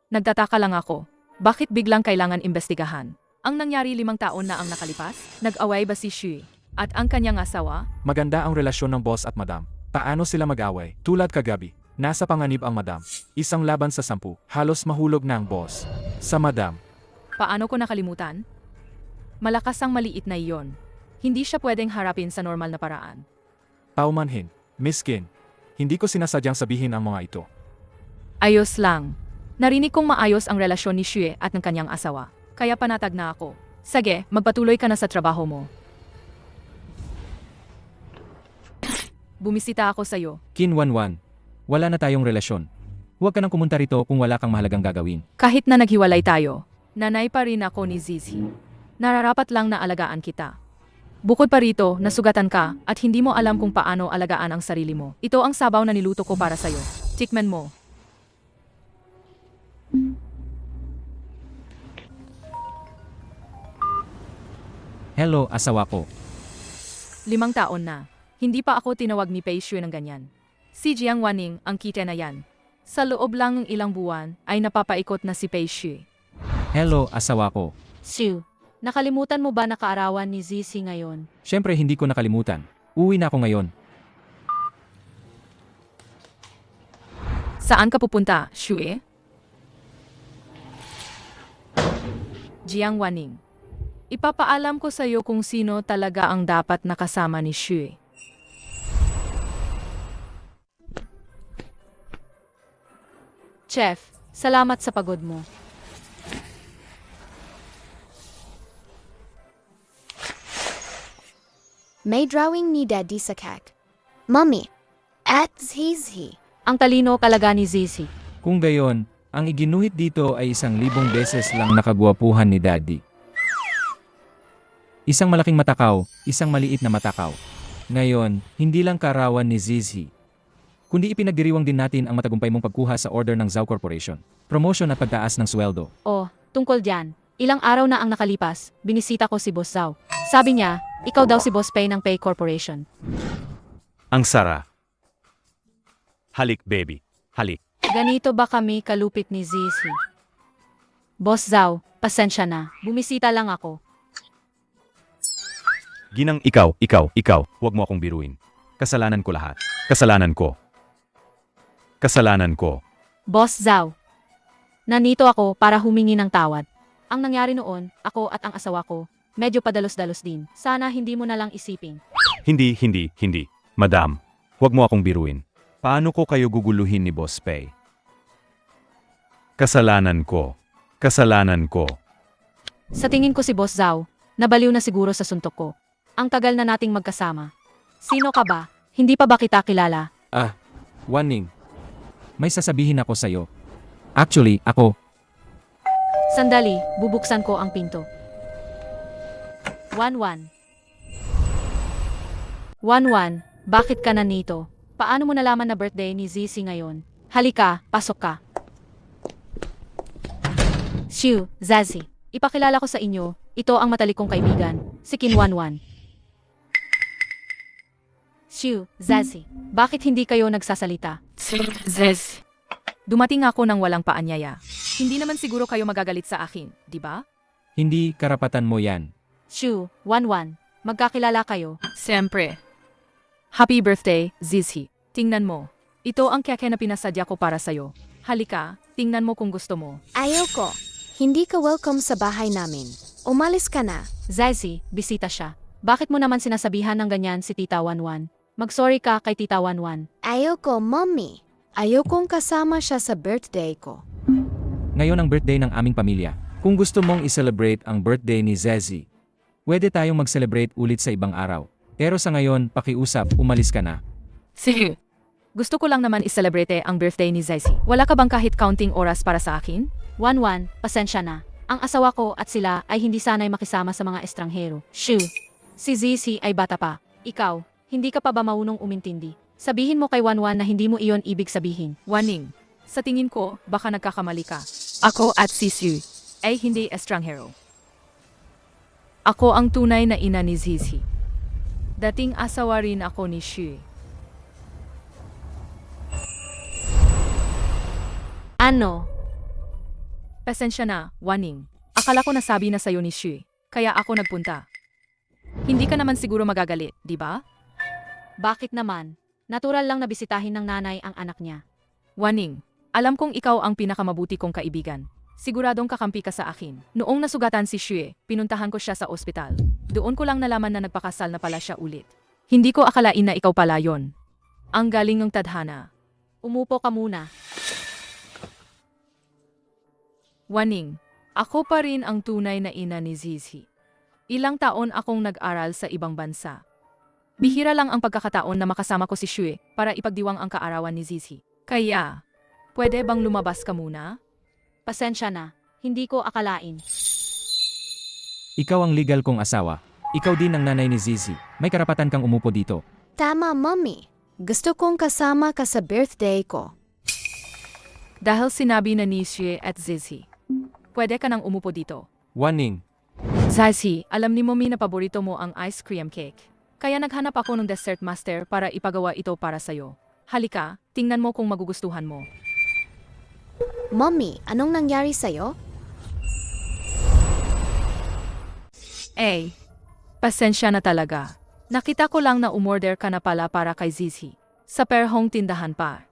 Nagtataka lang ako. Bakit biglang kailangan imbestigahan? Ang nangyari 5 taon na ang nakalipas? Nag-away ba si Shui at ang kanyang asawa? Maganda ang relasyon ng boss at madam. Paano sila mag-away? Tulad kagabi, nasa panganib ang madam. Isang laban sa 10, halos mahulog na ang boss. Sa madam, Paano ko nakalimutan? Malakas ang maliit na iyon. Hindi siya pwedeng harapin sa normal na paraan. paumanhin, Miss Kin. Hindi ko sinasadyang sabihin ang mga ito. Ayos lang. Narinig kong maayos ang relasyon ni Shui at ng kanyang asawa. Kaya panatag na ako. Sige, magpatuloy ka na sa trabaho mo. Bumisita ako sa'yo. Kin Wanwan, wala na tayong relasyon. Huwag ka nang pumunta rito kung wala kang mahalagang gagawin. Kahit na naghiwalay tayo, nanay pa rin ako ni Zizi. Nararapat lang na alagaan kita. Bukod pa rito, nasugatan ka at hindi mo alam kung paano alagaan ang sarili mo. Ito ang sabaw na niluto ko para sa'yo. Tikman mo. Hello, asawa ko. 5 taon na. Hindi pa ako tinawag ni Pei Shui ng ganyan. Si Jiang Waning ang kita na yan. Sa loob lang ng ilang buwan ay napapaikot na si Pei Shui. Hello, asawa ko. Sue, nakalimutan mo ba na kaarawan ni Zizi ngayon? Siyempre hindi ko nakalimutan. Uwi na ako ngayon. Saan ka pupunta, Shui? Jiang Waning. Ipapaalam ko sa iyo kung sino talaga ang dapat nakasama ni Shui. Chef, salamat sa pagod mo. May drawing ni Daddy sa kag. Mommy, at Zizi. Ang talino kalaga ni Zizi. Kung gayon, ang iginuhit dito ay 1,000 beses lang nakagwapuhan ni Daddy. Isang malaking matakaw, isang maliit na matakaw. Ngayon, hindi lang karawan ni Zizi, kundi ipinagdiriwang din natin ang matagumpay mong pagkuha sa order ng Zhao Corporation. Promotion at pagtaas ng sweldo. Oh, tungkol dyan. Ilang araw na ang nakalipas, binisita ko si Boss Zhao. Sabi niya, ikaw daw si Boss Pei ng Pei Corporation. Ang Sara. Halik, baby. Halik. Ganito ba kami kalupit ni Zizi? Boss Zhao, pasensya na. Bumisita lang ako. Ginang ikaw. Huwag mo akong biruin. Kasalanan ko lahat. Kasalanan ko. Boss Zhao, nandito ako para humingi ng tawad. Ang nangyari noon, ako at ang asawa ko, medyo padalos-dalos din. Sana hindi mo na lang isipin. Hindi. Madam, huwag mo akong biruin. Paano ko kayo guguluhin ni Boss Pei? Kasalanan ko. Sa tingin ko si Boss Zhao, nabaliw na siguro sa suntok ko. Ang tagal na nating magkasama. Sino ka ba? Hindi pa ba kita kilala? Waning, may sasabihin ako sa'yo. Actually, ako. Sandali, bubuksan ko ang pinto. 1-1. 1-1, bakit ka nandito? Paano mo nalaman na birthday ni Zizi ngayon? Halika, pasok ka. Shu, Zazi, ipakilala ko sa inyo, ito ang matalikong kaibigan, si Kin 1-1. Shu, Zazi, bakit hindi kayo nagsasalita? Zez. Dumating ako ng walang paanyaya. Hindi naman siguro kayo magagalit sa akin, di ba? Hindi karapatan mo yan. Shu, 1-1, Magkakilala kayo. Siyempre. Happy birthday, Zizi. Tingnan mo. Ito ang keke na pinasadya ko para sa'yo. Halika, tingnan mo kung gusto mo. Ayoko. Hindi ka welcome sa bahay namin. Umalis ka na. Zaisi, bisita siya. Bakit mo naman sinasabihan ng ganyan si Tita Wanwan? Mag-sorry ka kay Tita Wanwan. Ayoko, mommy. Ayokong kasama siya sa birthday ko. Ngayon ang birthday ng aming pamilya. Kung gusto mong i-celebrate ang birthday ni Zezi, pwede tayong mag-celebrate ulit sa ibang araw. Pero sa ngayon, pakiusap, umalis ka na. Sige. Gusto ko lang naman i-celebrate ang birthday ni Zizi. Wala ka bang kahit counting oras para sa akin? Wanwan, pasensya na. Ang asawa ko at sila ay hindi sanay makisama sa mga estranghero. Shoo! Si Zizi ay bata pa. Ikaw, hindi ka pa ba marunong umintindi? Sabihin mo kay Wanwan na hindi mo iyon ibig sabihin. Waning. Sa tingin ko, baka nagkakamali ka. Ako at si Sue ay hindi estranghero. Ako ang tunay na ina ni Zizi. Dating asawa rin ako ni Sue. Ano? Pasensya na, Waning. Akala ko nasabi na sa'yo ni Sue, kaya ako nagpunta. Hindi ka naman siguro magagalit, di ba? Bakit naman? Natural lang na bisitahin ng nanay ang anak niya. Waning, alam kong ikaw ang pinakamabuti kong kaibigan. Siguradong kakampi ka sa akin. Noong nasugatan si Sue, pinuntahan ko siya sa ospital. Doon ko lang nalaman na nagpakasal na pala siya ulit. Hindi ko akalain na ikaw pala yon. Ang galing ng tadhana. Umupo ka muna. Waning, ako pa rin ang tunay na ina ni Zizi. Ilang taon akong nag-aral sa ibang bansa. Bihira lang ang pagkakataon na makasama ko si Sue para ipagdiwang ang kaarawan ni Zizi. Kaya, pwede bang lumabas ka muna? Pasensya na. Hindi ko akalain. Ikaw ang legal kong asawa. Ikaw din ang nanay ni Zizi. May karapatan kang umupo dito. Tama, mommy. Gusto kong kasama ka sa birthday ko. Dahil sinabi na ni Sue at Zizi. Pwede ka nang umupo dito. Waning. Zizi, alam ni Mommy na paborito mo ang ice cream cake. Kaya naghanap ako ng dessert master para ipagawa ito para sa'yo. Halika, tingnan mo kung magugustuhan mo. Mommy, anong nangyari sa'yo? Pasensya na talaga. Nakita ko lang na umorder ka na pala para kay Zizi. Sa perhong tindahan pa.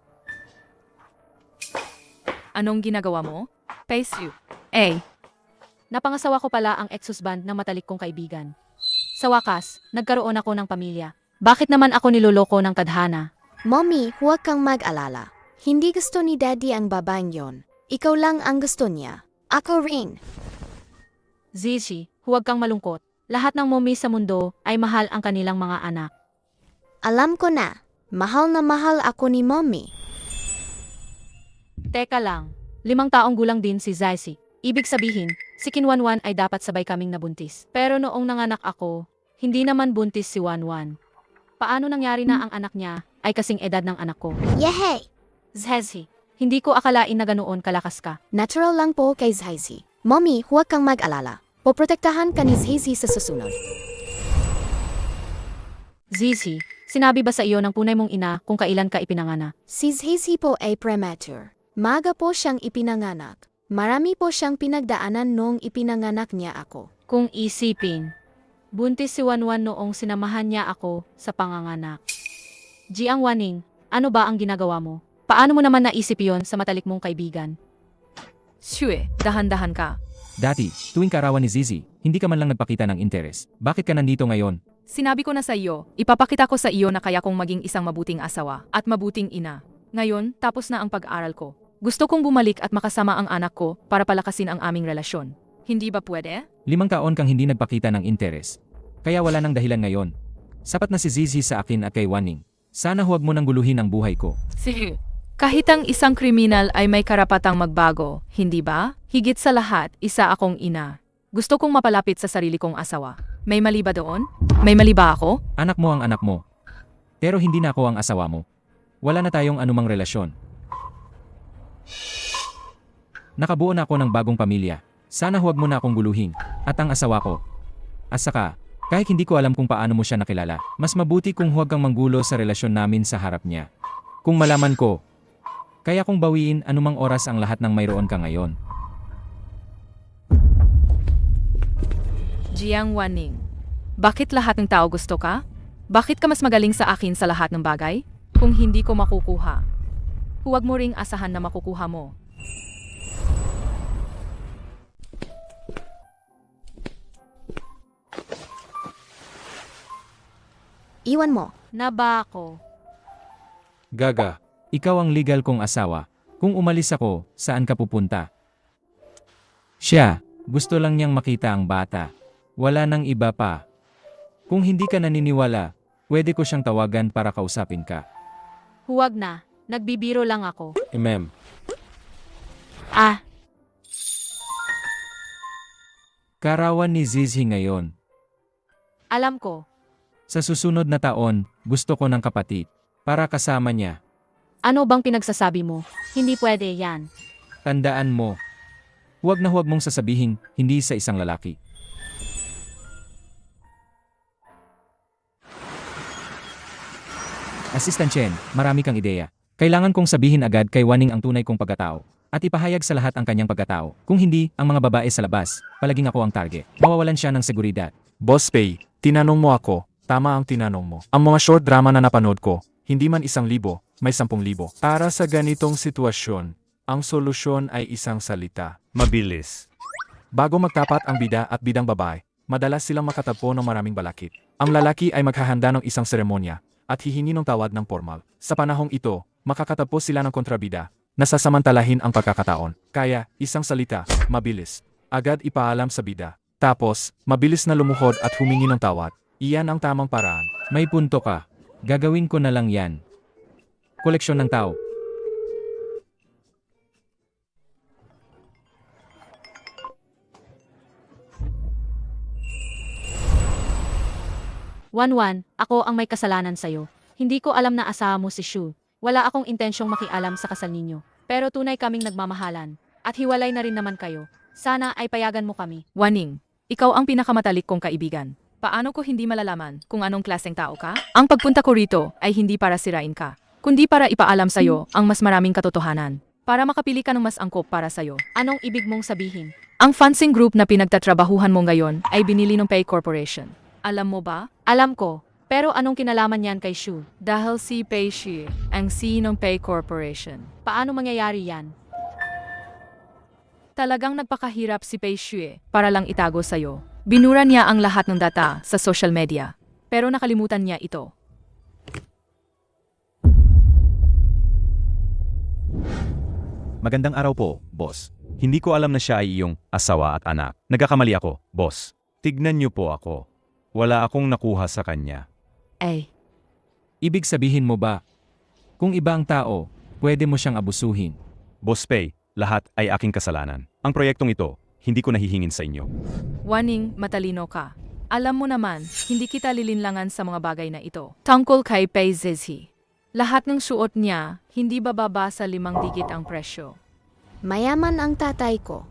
Anong ginagawa mo? Pace you. Napangasawa ko pala ang ex-husband ng matalik kong kaibigan. Sa wakas, nagkaroon ako ng pamilya. Bakit naman ako niloloko ng tadhana? Mommy, huwag kang mag-alala. Hindi gusto ni Daddy ang babaeng yon. Ikaw lang ang gusto niya. Ako rin. Zizi, huwag kang malungkot. Lahat ng mommy sa mundo ay mahal ang kanilang mga anak. Alam ko na. Mahal na mahal ako ni Mommy. Teka lang, 5 taong gulang din si Zizi. Ibig sabihin, si Kinwanwan ay dapat sabay kaming nabuntis. Pero noong nanganak ako, hindi naman buntis si Wanwan. Paano nangyari na ang anak niya ay kasing edad ng anak ko? Yehey! Zizi, hindi ko akalain na ganoon kalakas ka. Natural lang po kay Zizi. Mommy, huwag kang mag-alala. Poprotektahan ka ni Zizi sa susunod. Zizi, sinabi ba sa iyo ng tunay mong ina kung kailan ka ipinanganak? Si Zizi po ay premature. Maga po siyang ipinanganak. Marami po siyang pinagdaanan noong ipinanganak niya ako. Kung isipin, buntis si Wanwan noong sinamahan niya ako sa panganganak. Jiang Waning, ano ba ang ginagawa mo? Paano mo naman naisip yon sa matalik mong kaibigan? Sue, dahan-dahan ka. Dati, tuwing kaarawan ni Zizi, hindi ka man lang nagpakita ng interes. Bakit ka nandito ngayon? Sinabi ko na sa iyo, ipapakita ko sa iyo na kaya kong maging isang mabuting asawa at mabuting ina. Ngayon, tapos na ang pag-aaral ko. Gusto kong bumalik at makasama ang anak ko para palakasin ang aming relasyon. Hindi ba pwede? 5 taon kang hindi nagpakita ng interes. Kaya wala nang dahilan ngayon. Sapat na si Zizi sa akin at kay Waning. Sana huwag mo nang guluhin ang buhay ko. Sige. Kahit ang isang kriminal ay may karapatang magbago, hindi ba? Higit sa lahat, isa akong ina. Gusto kong mapalapit sa sarili kong asawa. May mali ba doon? May mali ba ako? Anak mo ang anak mo. Pero hindi na ako ang asawa mo. Wala na tayong anumang relasyon. Nakabuo na ako ng bagong pamilya. Sana huwag mo na akong guluhin. At ang asawa ko. At saka, kahit hindi ko alam kung paano mo siya nakilala, mas mabuti kung huwag kang manggulo sa relasyon namin sa harap niya. Kung malaman ko, kaya kong bawiin anumang oras ang lahat ng mayroon ka ngayon. Jiang Waning. Bakit lahat ng tao gusto ka? Bakit ka mas magaling sa akin sa lahat ng bagay? Kung hindi ko makukuha, huwag mo ring asahan na makukuha mo. Iwan mo. Na ba ako? Gaga, ikaw ang legal kong asawa. Kung umalis ako, saan ka pupunta? Siya, gusto lang niyang makita ang bata. Wala nang iba pa. Kung hindi ka naniniwala, pwede ko siyang tawagan para kausapin ka. Huwag na. Nagbibiro lang ako. Ma'am. Ah, Karawan ni Zizhi ngayon. alam ko. Sa susunod na taon, gusto ko ng kapatid. Para kasama niya. Ano bang pinagsasabi mo? Hindi pwede yan. Tandaan mo. Huwag na huwag mong sasabihin, hindi sa isang lalaki. Assistant Chen, marami kang ideya. Kailangan kong sabihin agad kay Waning ang tunay kong pagkatao. At ipahayag sa lahat ang kanyang pagkatao. Kung hindi, ang mga babae sa labas, palaging ako ang target. Mawawalan siya ng seguridad. Boss Pei, tinanong mo ako. Tama ang tinanong mo. Ang mga short drama na napanood ko, hindi man 1,000, may 10,000. Para sa ganitong sitwasyon, ang solusyon ay isang salita. Mabilis. Bago magtapat ang bida at bidang babae, madalas silang makatagpo ng maraming balakid. Ang lalaki ay maghahanda ng isang seremonya at hihingi ng tawad ng formal. Sa panahong ito, makakatagpo sila ng kontrabida na sasamantalahin ang pagkakataon. Kaya, isang salita, mabilis. Agad ipaalam sa bida. Tapos, mabilis na lumuhod at humingi ng tawad. Iyan ang tamang paraan. May punto ka. Gagawin ko na lang yan. Koleksyon ng tao. Wanwan, ako ang may kasalanan sa'yo. Hindi ko alam na asawa mo si Shu. Wala akong intensyong makialam sa kasal ninyo. Pero tunay kaming nagmamahalan. At hiwalay na rin naman kayo. Sana ay payagan mo kami. Waning, ikaw ang pinakamatalik kong kaibigan. Paano ko hindi malalaman kung anong klaseng tao ka? Ang pagpunta ko rito ay hindi para sirain ka, kundi para ipaalam sa'yo ang mas maraming katotohanan. Para makapili ka ng mas angkop para sa'yo. Anong ibig mong sabihin? Ang fencing group na pinagtatrabahuhan mo ngayon ay binili ng Pei Corporation. Alam mo ba? Alam ko. Pero anong kinalaman niyan kay Shu? Dahil si Pei Shi ang CEO ng Pei Corporation. Paano mangyayari yan? Talagang nagpakahirap si Pei Shi para lang itago sa'yo. Binura niya ang lahat ng data sa social media. Pero nakalimutan niya ito. Magandang araw po, boss. Hindi ko alam na siya ay iyong asawa at anak. Nagkakamali ako, boss. Tignan niyo po ako. Wala akong nakuha sa kanya. Ay, Ibig sabihin mo ba? Kung iba ang tao, pwede mo siyang abusuhin. Boss Pei, lahat ay aking kasalanan. Ang proyektong ito, hindi ko nahihingin sa inyo. Waning, matalino ka. Alam mo naman, hindi kita lilinlangan sa mga bagay na ito. Tungkol kay Pei Zizhi. Lahat ng suot niya, hindi bababa sa 5 digit ang presyo. Mayaman ang tatay ko.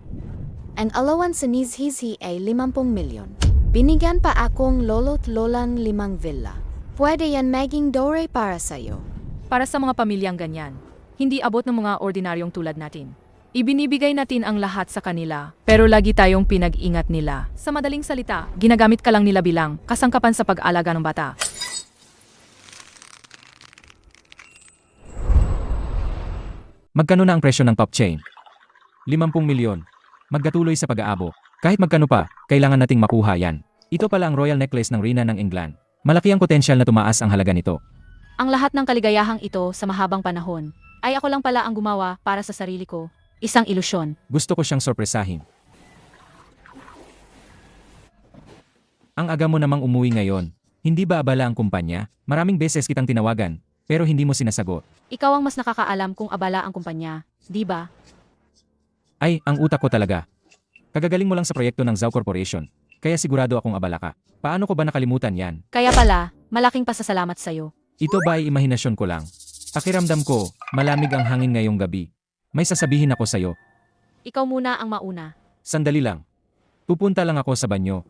Ang allowance ni Zizhi ay 50 milyon. Binigyan pa akong lolo't lolang 5 villa. Pwede yan maging dore para sa'yo. Para sa mga pamilyang ganyan, hindi abot ng mga ordinaryong tulad natin. Ibinibigay natin ang lahat sa kanila, pero lagi tayong pinag-ingat nila. Sa madaling salita, ginagamit ka lang nila bilang kasangkapan sa pag-alaga ng bata. Magkano na ang presyo ng top chain? 50 milyon. Magkatuloy sa pag-aabo. Kahit magkano pa, kailangan nating makuha yan. Ito pala ang royal necklace ng Rina ng England. Malaki ang potensyal na tumaas ang halaga nito. Ang lahat ng kaligayahang ito sa mahabang panahon ay ako lang pala ang gumawa para sa sarili ko. Isang ilusyon. Gusto ko siyang sorpresahin. Ang aga mo namang umuwi ngayon. Hindi ba abala ang kumpanya? Maraming beses kitang tinawagan, pero hindi mo sinasagot. Ikaw ang mas nakakaalam kung abala ang kumpanya, di ba? Ay, ang utak ko talaga. Kagagaling mo lang sa proyekto ng Zhao Corporation, kaya sigurado akong abala ka. Paano ko ba nakalimutan yan? Kaya pala, malaking pasasalamat sa'yo. Ito ba ay imahinasyon ko lang? Pakiramdam ko, malamig ang hangin ngayong gabi. May sasabihin ako sa'yo. Ikaw muna ang mauna. Sandali lang. Pupunta lang ako sa banyo.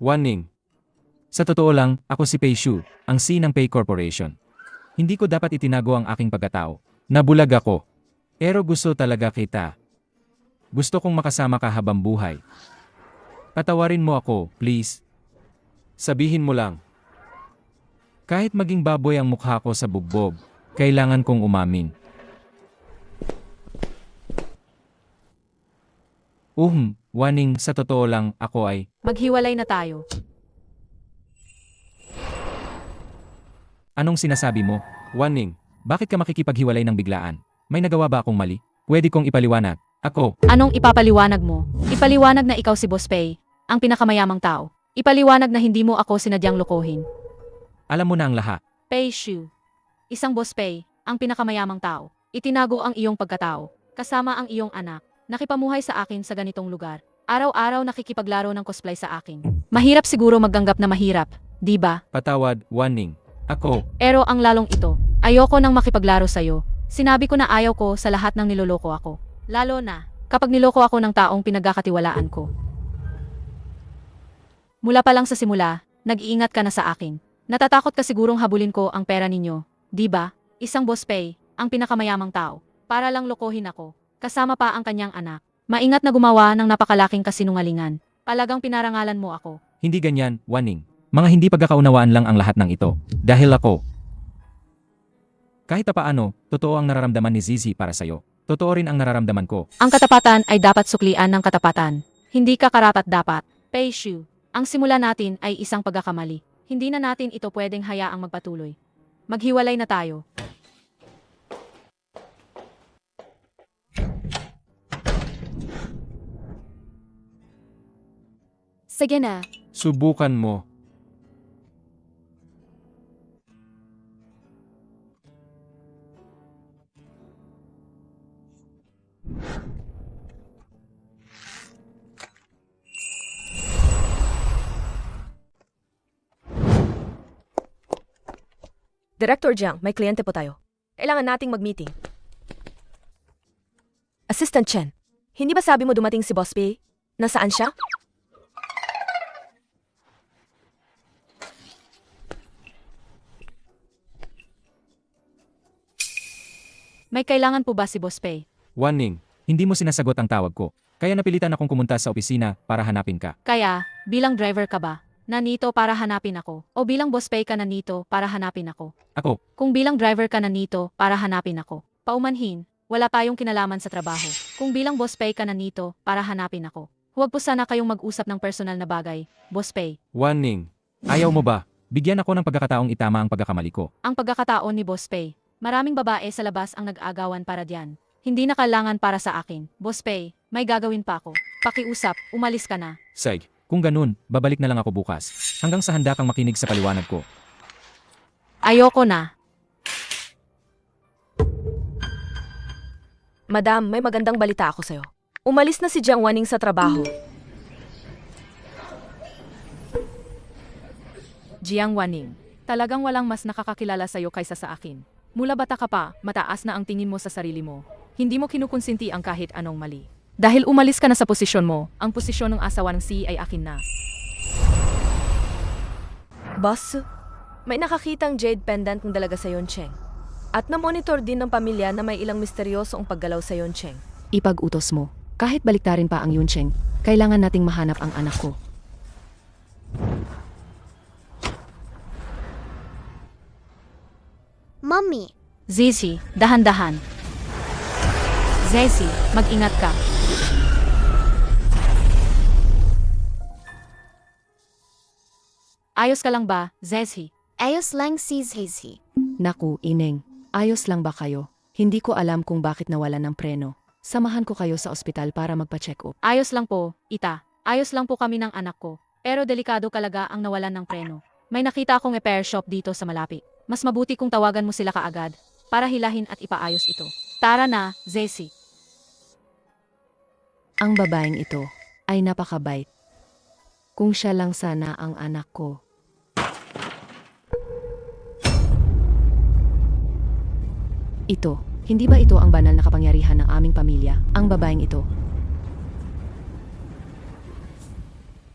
Waning. Sa totoo lang, ako si Pei Shu, ang C ng Pei Corporation. Hindi ko dapat itinago ang aking pagkatao. Nabulag ako. Pero gusto talaga kita. Gusto kong makasama ka habang buhay. Patawarin mo ako, please. Sabihin mo lang. Kahit maging baboy ang mukha ko sa bugbog, kailangan kong umamin. Waning, sa totoo lang, ako ay... Maghiwalay na tayo. Anong sinasabi mo? Waning. Bakit ka makikipaghiwalay ng biglaan? May nagawa ba akong mali? Pwede kong ipaliwanag. Ako, Anong ipapaliwanag mo? Ipaliwanag na ikaw si Boss Pei, ang pinakamayamang tao. Ipaliwanag na hindi mo ako sinadyang lokohin. alam mo na ang lahat. Pei Shu. Isang Boss Pei, ang pinakamayamang tao. Itinago ang iyong pagkatao, kasama ang iyong anak. Nakipamuhay sa akin sa ganitong lugar. Araw-araw nakikipaglaro ng cosplay sa akin. Mahirap siguro magganggap na mahirap, di ba? Patawad, Waning. Ako, Pero ang lalong ito, ayoko nang makipaglaro sa'yo. Sinabi ko na ayaw ko sa lahat ng niloloko ako. Lalo na, kapag niloko ako ng taong pinagkakatiwalaan ko. Mula pa lang sa simula, nag-iingat ka na sa akin. Natatakot ka sigurong habulin ko ang pera ninyo, di ba? Isang Boss Pei, ang pinakamayamang tao, para lang lokohin ako, kasama pa ang kanyang anak. Maingat na gumawa ng napakalaking kasinungalingan. Palagang pinarangalan mo ako. hindi ganyan, Waning. Mga hindi pagkakaunawaan lang ang lahat ng ito. Dahil ako. Kahit paano, totoo ang nararamdaman ni Zizi para sa'yo. Totoo rin ang nararamdaman ko. Ang katapatan ay dapat suklian ng katapatan. Hindi ka karapat-dapat. Pei Shu, ang simula natin ay isang pagkakamali. Hindi na natin ito pwedeng hayaang magpatuloy. Maghiwalay na tayo. Sige na. Subukan mo. Director Jiang, may kliyente po tayo. Kailangan nating mag-meeting. Assistant Chen, hindi ba sabi mo dumating si Boss Pei? Nasaan siya? May kailangan po ba si Boss Pei? Waning. Hindi mo sinasagot ang tawag ko. Kaya napilitan akong pumunta sa opisina para hanapin ka. Kaya, bilang driver ka ba? Nanito para hanapin ako. O bilang Boss Pei ka nanito para hanapin ako. Ako, Kung bilang driver ka nanito para hanapin ako. Paumanhin, wala tayong kinalaman sa trabaho. Kung bilang Boss Pei ka nanito para hanapin ako. Huwag po sana kayong mag-usap ng personal na bagay, Boss Pei. Waning. ayaw mo ba? Bigyan ako ng pagkakataong itama ang pagkakamali ko. Ang pagkakataon ni Boss Pei. Maraming babae sa labas ang nag-agawan para diyan. Hindi na kailangan para sa akin. Boss Pei, may gagawin pa ako. Pakiusap, umalis ka na. Sige, kung ganun, babalik na lang ako bukas. Hanggang sa handa kang makinig sa paliwanag ko. Ayoko na. Madam, may magandang balita ako sa'yo. Umalis na si Jiang Waning sa trabaho. Jiang Waning, talagang walang mas nakakakilala sa'yo kaysa sa akin. Mula bata ka pa, mataas na ang tingin mo sa sarili mo. Hindi mo kinukonsinti ang kahit anong mali. Dahil umalis ka na sa posisyon mo, ang posisyon ng asawa ng C ay akin na. Boss, may nakakitang jade pendant ng dalaga sa Yoncheng. At na-monitor din ng pamilya na may ilang misteryoso ang paggalaw sa Yoncheng. Ipag-utos mo. Kahit baliktarin pa ang Yuncheng, kailangan nating mahanap ang anak ko. Mommy, Zizi, dahan-dahan. Zezi, mag-ingat ka. Ayos ka lang ba, Zezi? ayos lang si Zizi. Naku, Ineng, ayos lang ba kayo? Hindi ko alam kung bakit nawalan ng preno. Samahan ko kayo sa ospital para magpa-check up. Ayos lang po, Ita. Ayos lang po kami ng anak ko. Pero delikado talaga ang nawalan ng preno. May nakita akong repair shop dito sa malapit. Mas mabuti kung tawagan mo sila kaagad para hilahin at ipaayos ito. Tara na, Zesi. Ang babaeng ito ay napakabait. Kung siya lang sana ang anak ko. Ito, hindi ba ito ang banal na kapangyarihan ng aming pamilya, ang babaeng ito?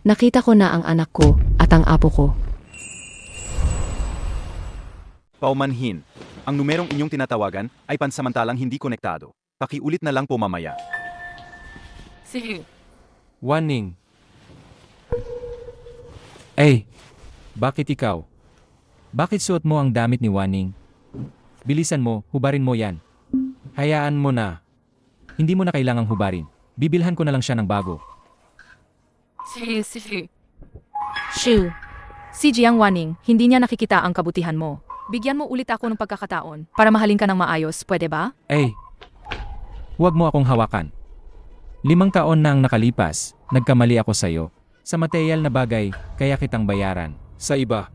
Nakita ko na ang anak ko at ang apo ko. Paumanhin. Ang numerong inyong tinatawagan ay pansamantalang hindi konektado. Pakiulit na lang po mamaya. Sige. Warning. Bakit ikaw? Bakit suot mo ang damit ni Wanning? Bilisan mo, hubarin mo yan. Hayaan mo na. Hindi mo na kailangang hubarin. Bibilhan ko na lang siya ng bago. Sige. Shoo. Si Jiang Wanning, hindi niya nakikita ang kabutihan mo. Bigyan mo ulit ako ng pagkakataon para mahalin ka ng maayos, pwede ba? Huwag mo akong hawakan. 5 taon na ang nakalipas, nagkamali ako sa'yo. Sa material na bagay, kaya kitang bayaran. Sa iba,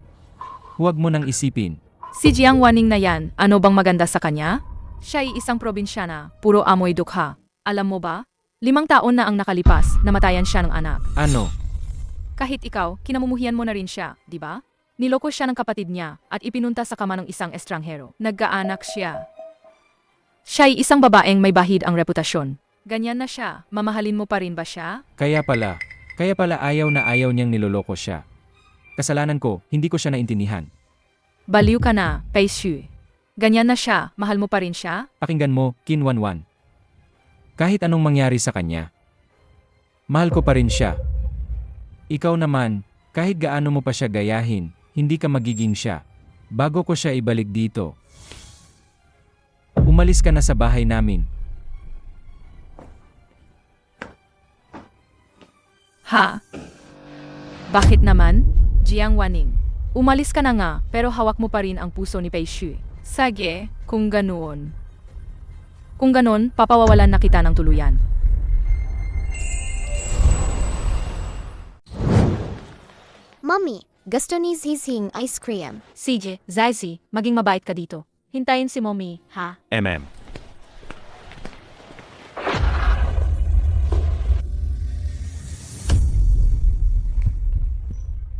huwag mo nang isipin. Si Jiang Wanning na yan, ano bang maganda sa kanya? Siya ay isang probinsyana, puro amoy dukha. Alam mo ba? 5 taon na ang nakalipas, namatayan siya ng anak. Ano? Kahit ikaw, kinamumuhian mo na rin siya, di ba? Niloko siya ng kapatid niya at ipinunta sa kama ng isang estranghero. Nagkaanak siya. Siya ay isang babaeng may bahid ang reputasyon. Ganyan na siya, mamahalin mo pa rin ba siya? Kaya pala ayaw na ayaw niyang niloloko siya. Kasalanan ko, hindi ko siya naintindihan. Baliw ka na, Pei Xu. Ganyan na siya, mahal mo pa rin siya? Pakinggan mo, Qin Wanwan. Kahit anong mangyari sa kanya, mahal ko pa rin siya. Ikaw naman, kahit gaano mo pa siya gayahin, hindi ka magiging siya. Bago ko siya ibalik dito. Umalis ka na sa bahay namin. Ha? Bakit naman? Jiang Wanning. Umalis ka na nga, pero hawak mo pa rin ang puso ni Pei Xu. Sige, kung ganoon. Kung ganon, papawawalan na kita ng tuluyan. Mommy, gusto ni Zizing ice cream. CJ, Zaisi, maging mabait ka dito. Hintayin si Mommy, ha?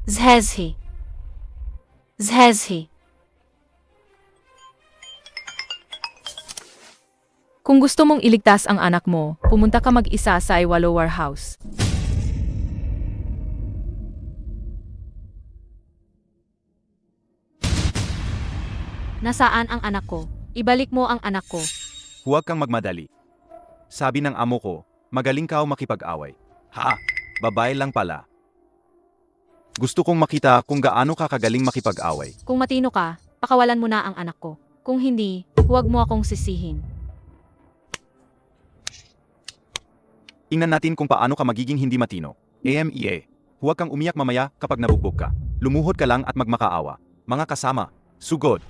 Zhezhi. Kung gusto mong iligtas ang anak mo, pumunta ka mag-isa sa Iwalower House. Nasaan ang anak ko? Ibalik mo ang anak ko. Huwag kang magmadali. Sabi ng amo ko, magaling ka makipag-away. Babae lang pala. Gusto kong makita kung gaano ka kagaling makipag-away. Kung matino ka, pakawalan mo na ang anak ko. Kung hindi, huwag mo akong sisihin. Tingnan natin kung paano ka magiging hindi matino. AMEA. Huwag kang umiyak mamaya kapag nabugbog ka. Lumuhod ka lang at magmakaawa. Mga kasama, sugod.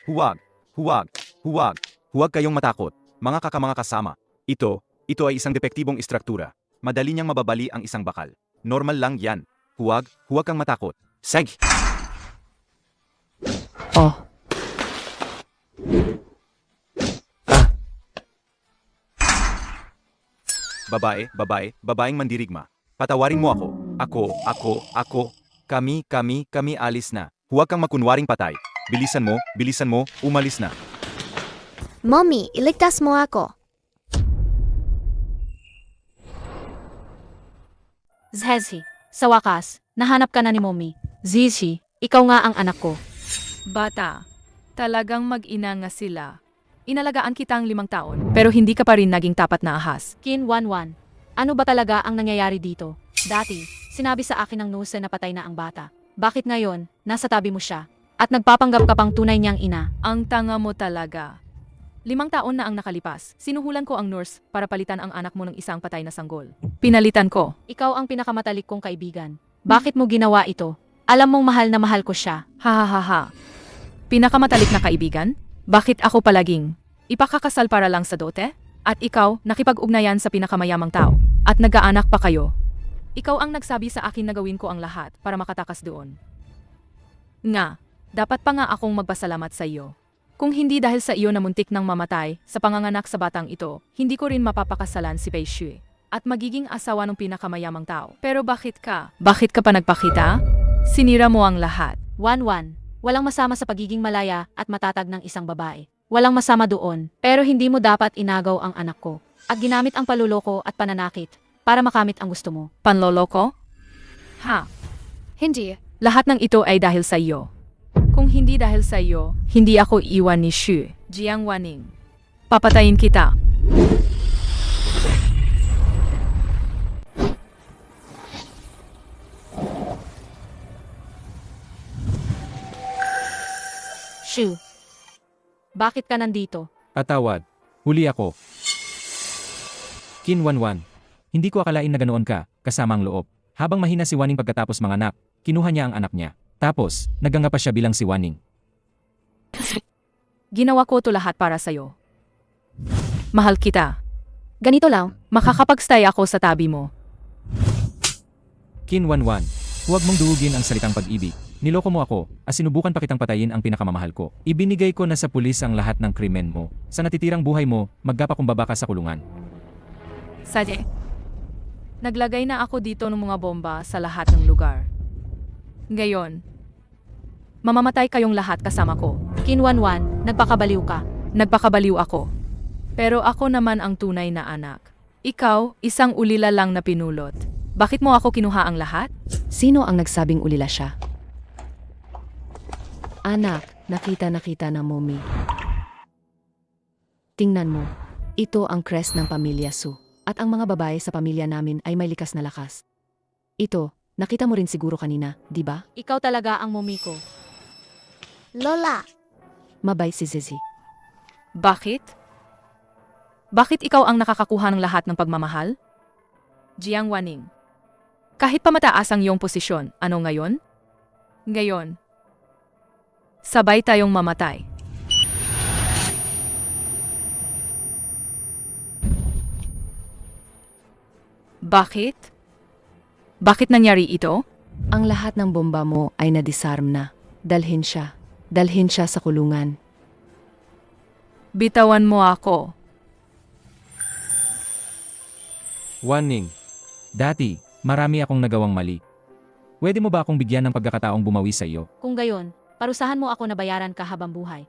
Huwag kayong matakot. Mga kasama. Ito ay isang depektibong istruktura. Madali niyang mababali ang isang bakal. Normal lang yan. Huwag kang matakot. Sige! Oh. Babaeng mandirigma. Patawarin mo ako. Kami alis na. Huwag kang makunwaring patay. Bilisan mo, umalis na. Mommy, iligtas mo ako. Zhezhi, sa wakas, nahanap ka na ni Mommy. Zizi, ikaw nga ang anak ko. Bata, talagang mag-ina nga sila. Inalagaan kitang 5 taon, pero hindi ka pa rin naging tapat na ahas. Qin Wanwan, ano ba talaga ang nangyayari dito? Dati, sinabi sa akin ng nurse na patay na ang bata. Bakit ngayon, nasa tabi mo siya? At nagpapanggap ka pang tunay niyang ina? Ang tanga mo talaga. 5 taon na ang nakalipas. Sinuhulan ko ang nurse para palitan ang anak mo ng isang patay na sanggol. Pinalitan ko. Ikaw ang pinakamatalik kong kaibigan. Bakit mo ginawa ito? Alam mong mahal na mahal ko siya. Ha. Pinakamatalik na kaibigan? Bakit ako palaging ipakakasal para lang sa dote? At ikaw, nakipag-ugnayan sa pinakamayamang tao. At nagkaanak pa kayo. Ikaw ang nagsabi sa akin na gawin ko ang lahat para makatakas doon. Nga, dapat pa nga akong magpasalamat sa iyo. Kung hindi dahil sa iyo na muntik nang mamatay sa panganganak sa batang ito, hindi ko rin mapapakasalan si Pei Xu at magiging asawa ng pinakamayamang tao. Pero bakit ka? Bakit ka pa nagpakita? Sinira mo ang lahat. Wanwan, walang masama sa pagiging malaya at matatag ng isang babae. Walang masama doon, pero hindi mo dapat inagaw ang anak ko at ginamit ang paluloko at pananakit para makamit ang gusto mo. Panloloko? Ha? Hindi. Lahat ng ito ay dahil sa iyo. Kung hindi dahil sa iyo, hindi ako iwan ni Shu, Jiang Waning. Papatayin kita. Shu. Bakit ka nandito? Patawad. Huli ako. Qin Wanwan. Hindi ko akalain na ganoon ka, kasama ang loob. Habang mahina si Waning pagkatapos manganak, kinuha niya ang anak niya. Tapos, naganga pa siya bilang si Waning. Ginawa ko to lahat para sa'yo. Mahal kita. Ganito lang. Makakapagstay ako sa tabi mo. Qin Wanwan. Huwag mong duhugin ang salitang pag-ibig. Niloko mo ako, sinubukan pa kitang patayin ang pinakamamahal ko. Ibinigay ko na sa pulis ang lahat ng krimen mo. Sa natitirang buhay mo, magpapakumbaba ka sa kulungan. Sadye. Naglagay na ako dito ng mga bomba sa lahat ng lugar. Ngayon, mamamatay kayong lahat kasama ko. Kinwanwan, nagpakabaliw ka. Nagpakabaliw ako. Pero ako naman ang tunay na anak. Ikaw, isang ulila lang na pinulot. Bakit mo ako kinuha ang lahat? Sino ang nagsabing ulila siya? Anak, nakita na mommy. Tingnan mo, ito ang crest ng pamilya Su. At ang mga babae sa pamilya namin ay may likas na lakas. Ito, nakita mo rin siguro kanina, di ba? Ikaw talaga ang mumi ko. Lola, Mabay si Zizi. Bakit? Bakit ikaw ang nakakakuha ng lahat ng pagmamahal? Jiang Waning. Kahit pa mataas ang iyong posisyon, ano ngayon? Ngayon, sabay tayong mamatay. Bakit? Bakit nangyari ito? Ang lahat ng bomba mo ay nadisarm na. Dalhin siya. Dalhin siya sa kulungan. Bitawan mo ako. Waning. Dati, marami akong nagawang mali. Pwede mo ba akong bigyan ng pagkakataong bumawi sa iyo? Kung gayon, parusahan mo ako na bayaran ka habang buhay.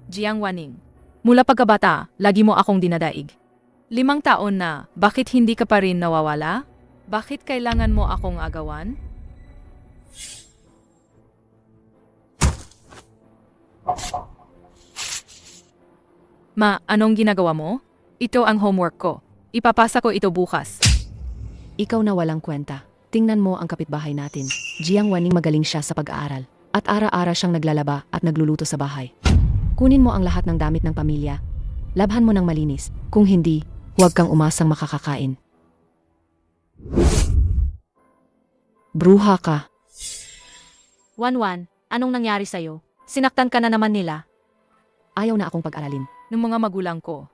Jiang Waning. Mula pagkabata, lagi mo akong dinadaig. 5 taon na, bakit hindi ka pa rin nawawala? Bakit kailangan mo akong agawan? Ma, anong ginagawa mo? Ito ang homework ko. Ipapasa ko ito bukas. Ikaw na walang kwenta. Tingnan mo ang kapitbahay natin. Jiang Waning magaling siya sa pag-aaral. At ara-ara siyang naglalaba at nagluluto sa bahay. Kunin mo ang lahat ng damit ng pamilya. Labhan mo ng malinis. Kung hindi, huwag kang umasang makakakain. Bruha ka. Wanwan, anong nangyari sa'yo? Sinaktan ka na naman nila. Ayaw na akong pag-aralin. Ng mga magulang ko.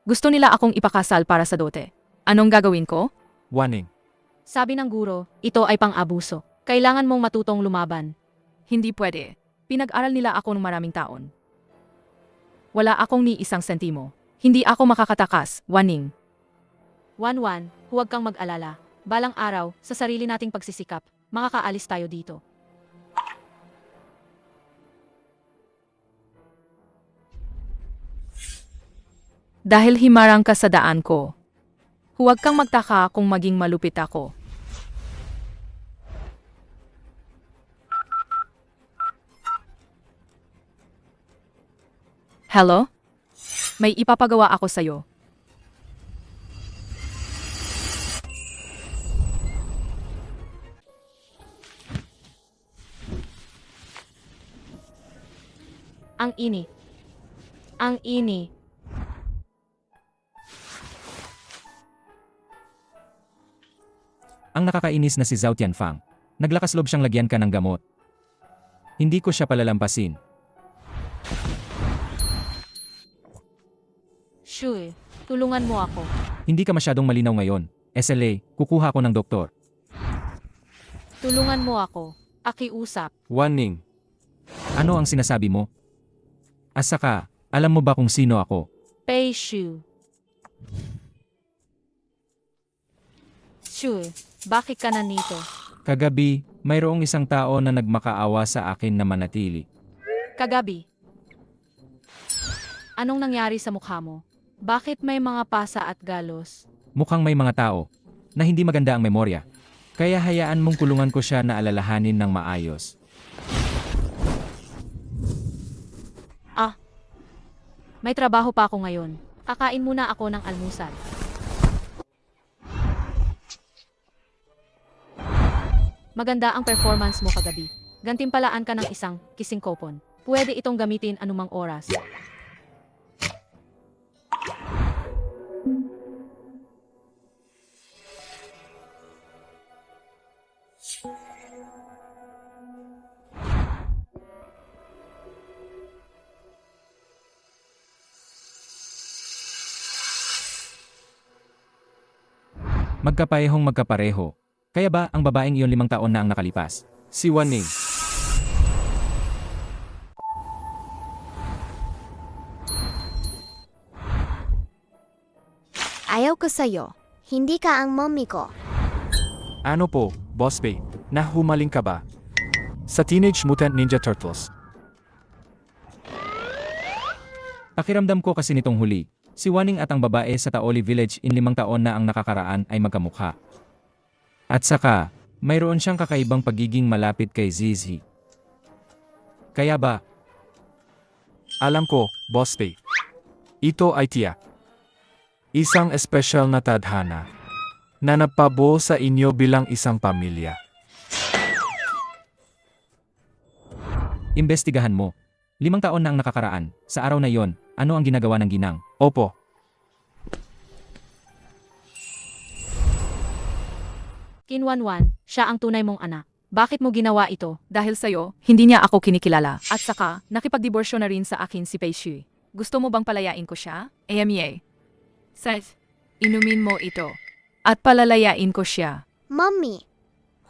Gusto nila akong ipakasal para sa dote. Anong gagawin ko? Waning. Sabi ng guro, ito ay pang-abuso. Kailangan mong matutong lumaban. Hindi pwede. Pinag-aral nila ako ng maraming taon. Wala akong ni isang sentimo. Hindi ako makakatakas, Waning. Wanwan, huwag kang mag-alala. Balang araw, sa sarili nating pagsisikap, makakaalis tayo dito. Dahil himarang ka sa daan ko. Huwag kang magtaka kung maging malupit ako. Hello? May ipapagawa ako sa'yo. Ang ini. Ang ini. Ang nakakainis na si Zhao Tianfang. Naglakas loob siyang lagyan ka ng gamot. Hindi ko siya palalampasin. Shui, tulungan mo ako. Hindi ka masyadong malinaw ngayon. SLA, kukuha ko ng doktor. Tulungan mo ako. Akiusap. Waning. Ano ang sinasabi mo? Asa ka, alam mo ba kung sino ako? Pei Shu. Shui, bakit ka nandito? Kagabi, mayroong isang tao na nagmakaawa sa akin na manatili. Kagabi. Anong nangyari sa mukha mo? Bakit may mga pasa at galos? Mukhang may mga tao na hindi maganda ang memorya. Kaya hayaan mong kulungan ko siya na alalahanin ng maayos. May trabaho pa ako ngayon. Kakain muna ako ng almusal. Maganda ang performance mo kagabi. Gantimpalaan ka ng isang kising kopon. Pwede itong gamitin anumang oras. Magkaparehong magkapareho. Kaya ba ang babaeng iyon 5 taon na ang nakalipas? Si Waning. Ayaw ko sa'yo. Hindi ka ang mommy ko. Ano po, Boss Bay? Nahumaling ka ba? Sa Teenage Mutant Ninja Turtles. Pakiramdam ko kasi nitong huli, si Waning at ang babae sa Taoli Village in 5 taon na ang nakakaraan ay magkamukha. At saka, mayroon siyang kakaibang pagiging malapit kay Zizi. Kaya ba, Alam ko, Boss Bay. Ito ay tiyak. Isang espesyal na tadhana na napabo sa inyo bilang isang pamilya. imbestigahan mo. 5 taon na ang nakakaraan, sa araw na iyon, ano ang ginagawa ng ginang? Opo, Kinwanwan, siya ang tunay mong anak. Bakit mo ginawa ito? Dahil sa'yo, hindi niya ako kinikilala. At saka, nakipagdiborsyo na rin sa akin si Pei Shui. Gusto mo bang palayain ko siya? AMA. Seth, inumin mo ito. At palalayain ko siya. Mommy,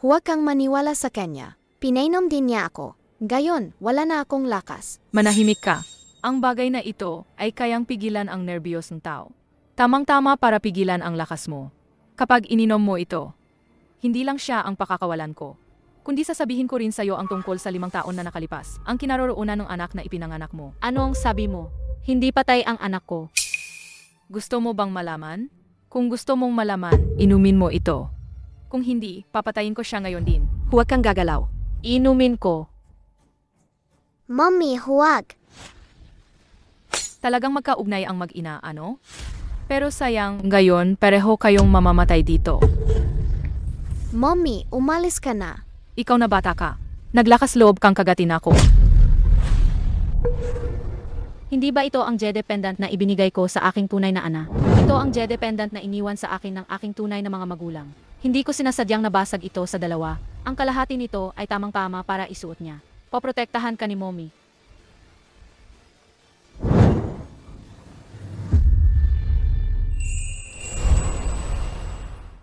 huwag kang maniwala sa kanya. Pinainom din niya ako. Gayon, wala na akong lakas. Manahimik ka. Ang bagay na ito ay kayang pigilan ang nerbiyos ng tao. Tamang-tama para pigilan ang lakas mo. Kapag ininom mo ito, hindi lang siya ang pakakawalan ko, kundi sasabihin ko rin sa'yo ang tungkol sa 5 taon na nakalipas, ang kinaroroonan ng anak na ipinanganak mo. Ano ang sabi mo? Hindi patay ang anak ko. Gusto mo bang malaman? Kung gusto mong malaman, inumin mo ito. Kung hindi, papatayin ko siya ngayon din. Huwag kang gagalaw. Inumin ko. Mommy, huwag. Talagang magkaugnay ang mag-ina, ano? Pero sayang, ngayon, pareho kayong mamamatay dito. Mommy, umalis ka na. Ikaw na bata ka. Naglakas loob kang kagatin ako. Hindi ba ito ang J-dependent na ibinigay ko sa aking tunay na ana? Ito ang J-dependent na iniwan sa akin ng aking tunay na mga magulang. Hindi ko sinasadyang nabasag ito sa dalawa. Ang kalahati nito ay tamang-tama para isuot niya. Poprotektahan ka ni Mommy.